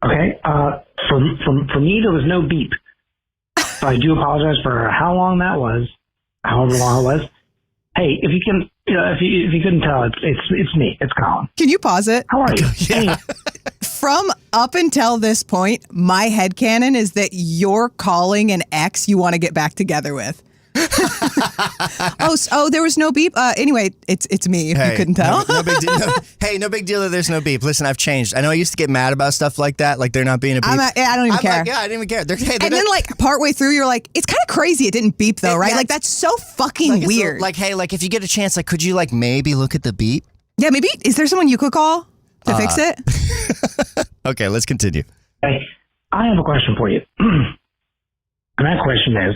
Okay. For me, there was no beep. So I do apologize for how long that was, however long it was. Hey, if you can, if you couldn't tell, it's me. It's Colin. Can you pause it? How are you? Yeah. From up until this point, my headcanon is that you're calling an ex you want to get back together with. There was no beep. Anyway, it's me. If you couldn't tell. No big deal. No big deal that there's no beep. Listen, I've changed. I know I used to get mad about stuff like that, like there not being a beep. I don't even care. Like, I didn't even care. And then like partway through, you're like, it's kind of crazy. It didn't beep though, right? Like that's so fucking weird. If you get a chance, like, could you like maybe look at the beep? Yeah, maybe. Is there someone you could call to fix it? Okay, let's continue. Hey, I have a question for you. And that question is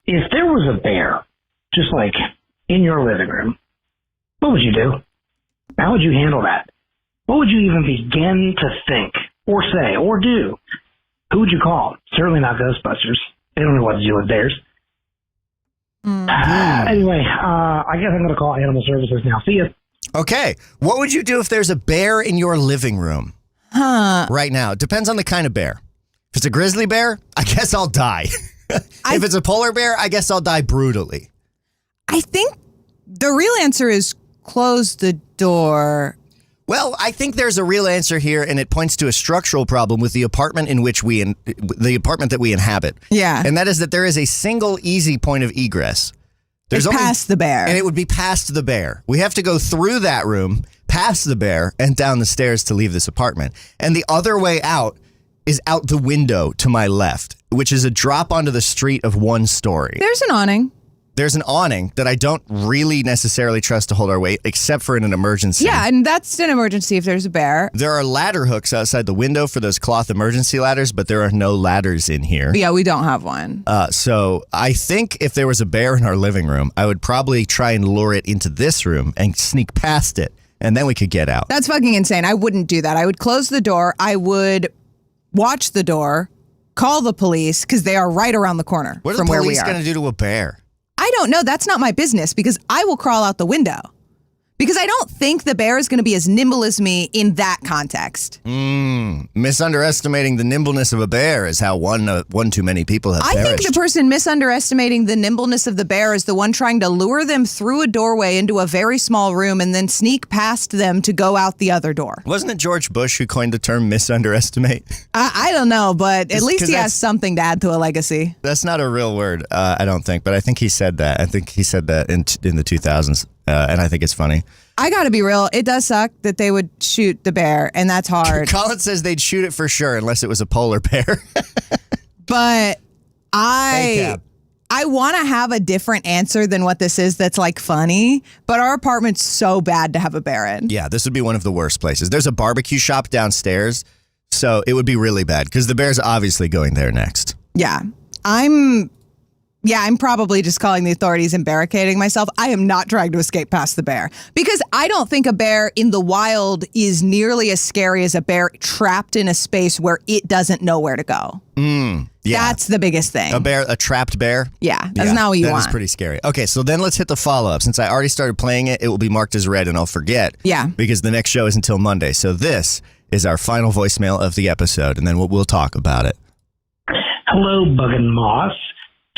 if there was a bear just like in your living room, what would you do? How would you handle that? What would you even begin to think or say or do? Who would you call? Certainly not Ghostbusters. They don't know what to do with bears. Anyway, I guess I'm going to call Animal Services now. See ya. Okay. What would you do if there's a bear in your living room? Right now. Depends on the kind of bear. If it's a grizzly bear, I guess I'll die. If it's a polar bear, I guess I'll die brutally. I think the real answer is close the door. Well, I think there's a real answer here, and it points to a structural problem with the apartment the apartment that we inhabit. Yeah. And that is that there is a single easy point of egress. It's past the bear. And it would be past the bear. We have to go through that room, past the bear, and down the stairs to leave this apartment. And the other way out is out the window to my left, which is a drop onto the street of one story. There's an awning. There's an awning that I don't really necessarily trust to hold our weight, except for in an emergency. Yeah, and that's an emergency if there's a bear. There are ladder hooks outside the window for those cloth emergency ladders, but there are no ladders in here. Yeah, we don't have one. So I think if there was a bear in our living room, I would probably try and lure it into this room and sneak past it, and then we could get out. That's fucking insane. I wouldn't do that. I would close the door. I would watch the door, call the police, because they are right around the corner What are from the where we police are. going to do to a bear? I don't know. That's not my business because I will crawl out the window. Because I don't think the bear is going to be as nimble as me in that context. Misunderestimating the nimbleness of a bear is how one too many people have perished. I think the person misunderestimating the nimbleness of the bear is the one trying to lure them through a doorway into a very small room and then sneak past them to go out the other door. Wasn't it George Bush who coined the term misunderestimate? I don't know, but at least he has something to add to a legacy. That's not a real word, I don't think, but I think he said that. I think he said that in the 2000s. And I think it's funny. I gotta be real. It does suck that they would shoot the bear, and that's hard. Colin says they'd shoot it for sure, unless it was a polar bear. But I want to have a different answer than what this is that's like funny, but our apartment's so bad to have a bear in. Yeah, this would be one of the worst places. There's a barbecue shop downstairs, so it would be really bad, because the bear's obviously going there next. Yeah. I'm probably just calling the authorities and barricading myself. I am not trying to escape past the bear because I don't think a bear in the wild is nearly as scary as a bear trapped in a space where it doesn't know where to go. Yeah. That's the biggest thing. A trapped bear? Yeah, that's not what you want. That is pretty scary. Okay, so then let's hit the follow-up. Since I already started playing it, it will be marked as red and I'll forget. Yeah. Because the next show is until Monday. So this is our final voicemail of the episode, and then we'll talk about it. Hello, Bug and Moss.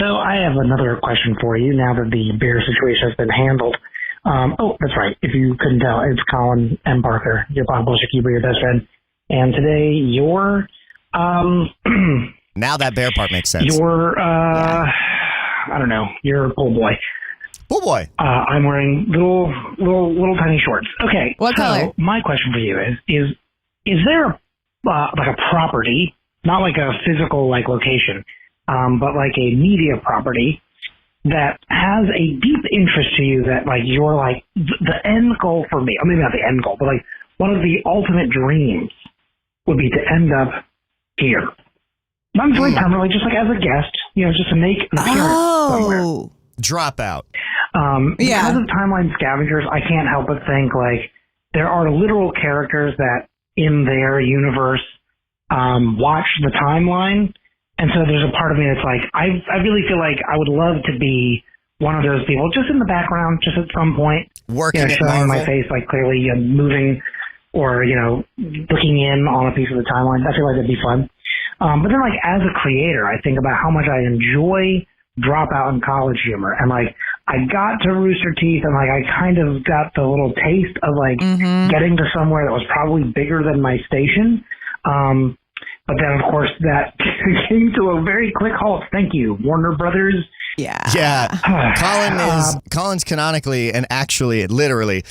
So I have another question for you now that the bear situation has been handled. That's right. If you couldn't tell, it's Colin M. Parker, your Bible Shakiba, your best friend. And today, your now that bear part makes sense. Your I don't know, your pool boy. Pool boy. I'm wearing little tiny shorts. Okay. What color? My question for you is there a like a property, not like a physical like location, but like a media property that has a deep interest to you that like you're like the end goal for me, or maybe not the end goal, but like one of the ultimate dreams would be to end up here. Not really permanently, just like as a guest, just to make an appearance somewhere. Drop out. Because of Timeline Scavengers, I can't help but think like there are literal characters that in their universe watch the timeline. And so there's a part of me that's like, I really feel like I would love to be one of those people, just in the background, just at some point, working showing my face, like clearly moving or, looking in on a piece of the timeline. I feel like that'd be fun. But then like as a creator, I think about how much I enjoy dropout and college humor. And like, I got to Rooster Teeth and like, I kind of got the little taste of like getting to somewhere that was probably bigger than my station. But then, of course, that came to a very quick halt. Thank you, Warner Brothers. Yeah. Colin's canonically and actually, literally,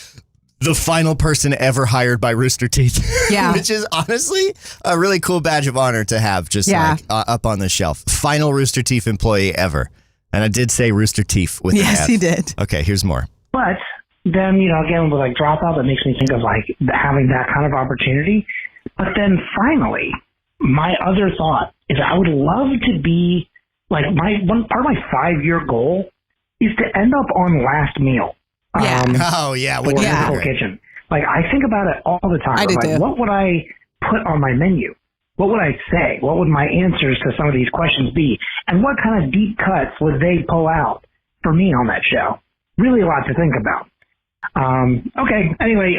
the final person ever hired by Rooster Teeth. Yeah. Which is honestly a really cool badge of honor to have just like up on the shelf. Final Rooster Teeth employee ever. And I did say Rooster Teeth with Yes, an F. he did. Okay, here's more. But then, again, with like Dropout, that makes me think of like having that kind of opportunity. But then finally, my other thought is I would love to be like one part of my 5-year goal is to end up on Last Meal. Yeah. With the kitchen. Like I think about it all the time. I do like, too. what would I put on my menu? What would I say? What would my answers to some of these questions be? And what kind of deep cuts would they pull out for me on that show? Really a lot to think about. Okay. Anyway,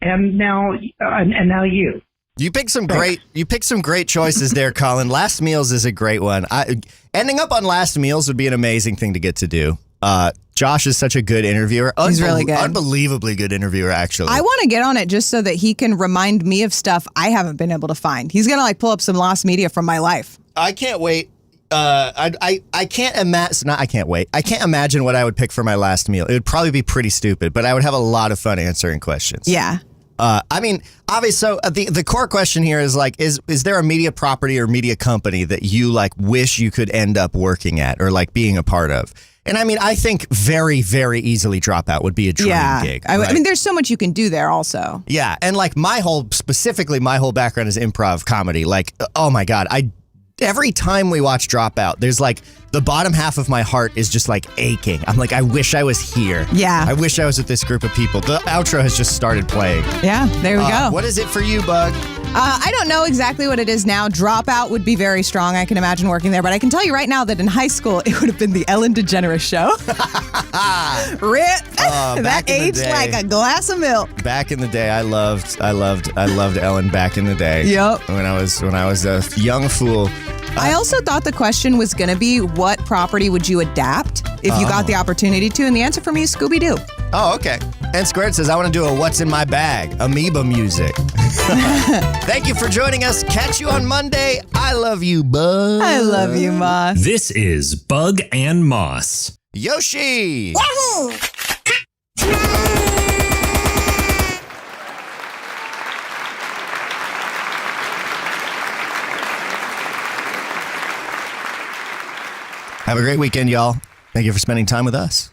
and now you. You picked some great choices there, Colin. Last Meals is a great one. Ending up on Last Meals would be an amazing thing to get to do. Josh is such a good interviewer. He's really good. Unbelievably good interviewer, actually. I want to get on it just so that he can remind me of stuff I haven't been able to find. He's going to like pull up some lost media from my life. I can't wait. I can't imagine. I can't wait. I can't imagine what I would pick for my last meal. It would probably be pretty stupid, but I would have a lot of fun answering questions. Yeah. I mean, obviously, so the core question here is like, is there a media property or media company that you like wish you could end up working at or like being a part of? And I mean, I think very, very easily Dropout would be a dream gig. I right? mean, there's so much you can do there also. Yeah. And like my whole background is improv comedy. Like, oh my God, every time we watch Dropout, there's like the bottom half of my heart is just like aching. I'm like, I wish I was here. Yeah. I wish I was with this group of people. The outro has just started playing. Yeah, there we go. What is it for you, Bug? I don't know exactly what it is now. Dropout would be very strong. I can imagine working there. But I can tell you right now that in high school, it would have been the Ellen DeGeneres show. Rip. That aged like a glass of milk. Back in the day, I loved Ellen back in the day. Yep. When I was a young fool. I also thought the question was going to be, what property would you adapt if you got the opportunity to? And the answer for me is Scooby-Doo. Oh, okay. And Squared says, I want to do a What's in My Bag, amoeba music. Thank you for joining us. Catch you on Monday. I love you, Bug. I love you, Moss. This is Bug and Moss. Yoshi. Wahoo! Have a great weekend, y'all. Thank you for spending time with us.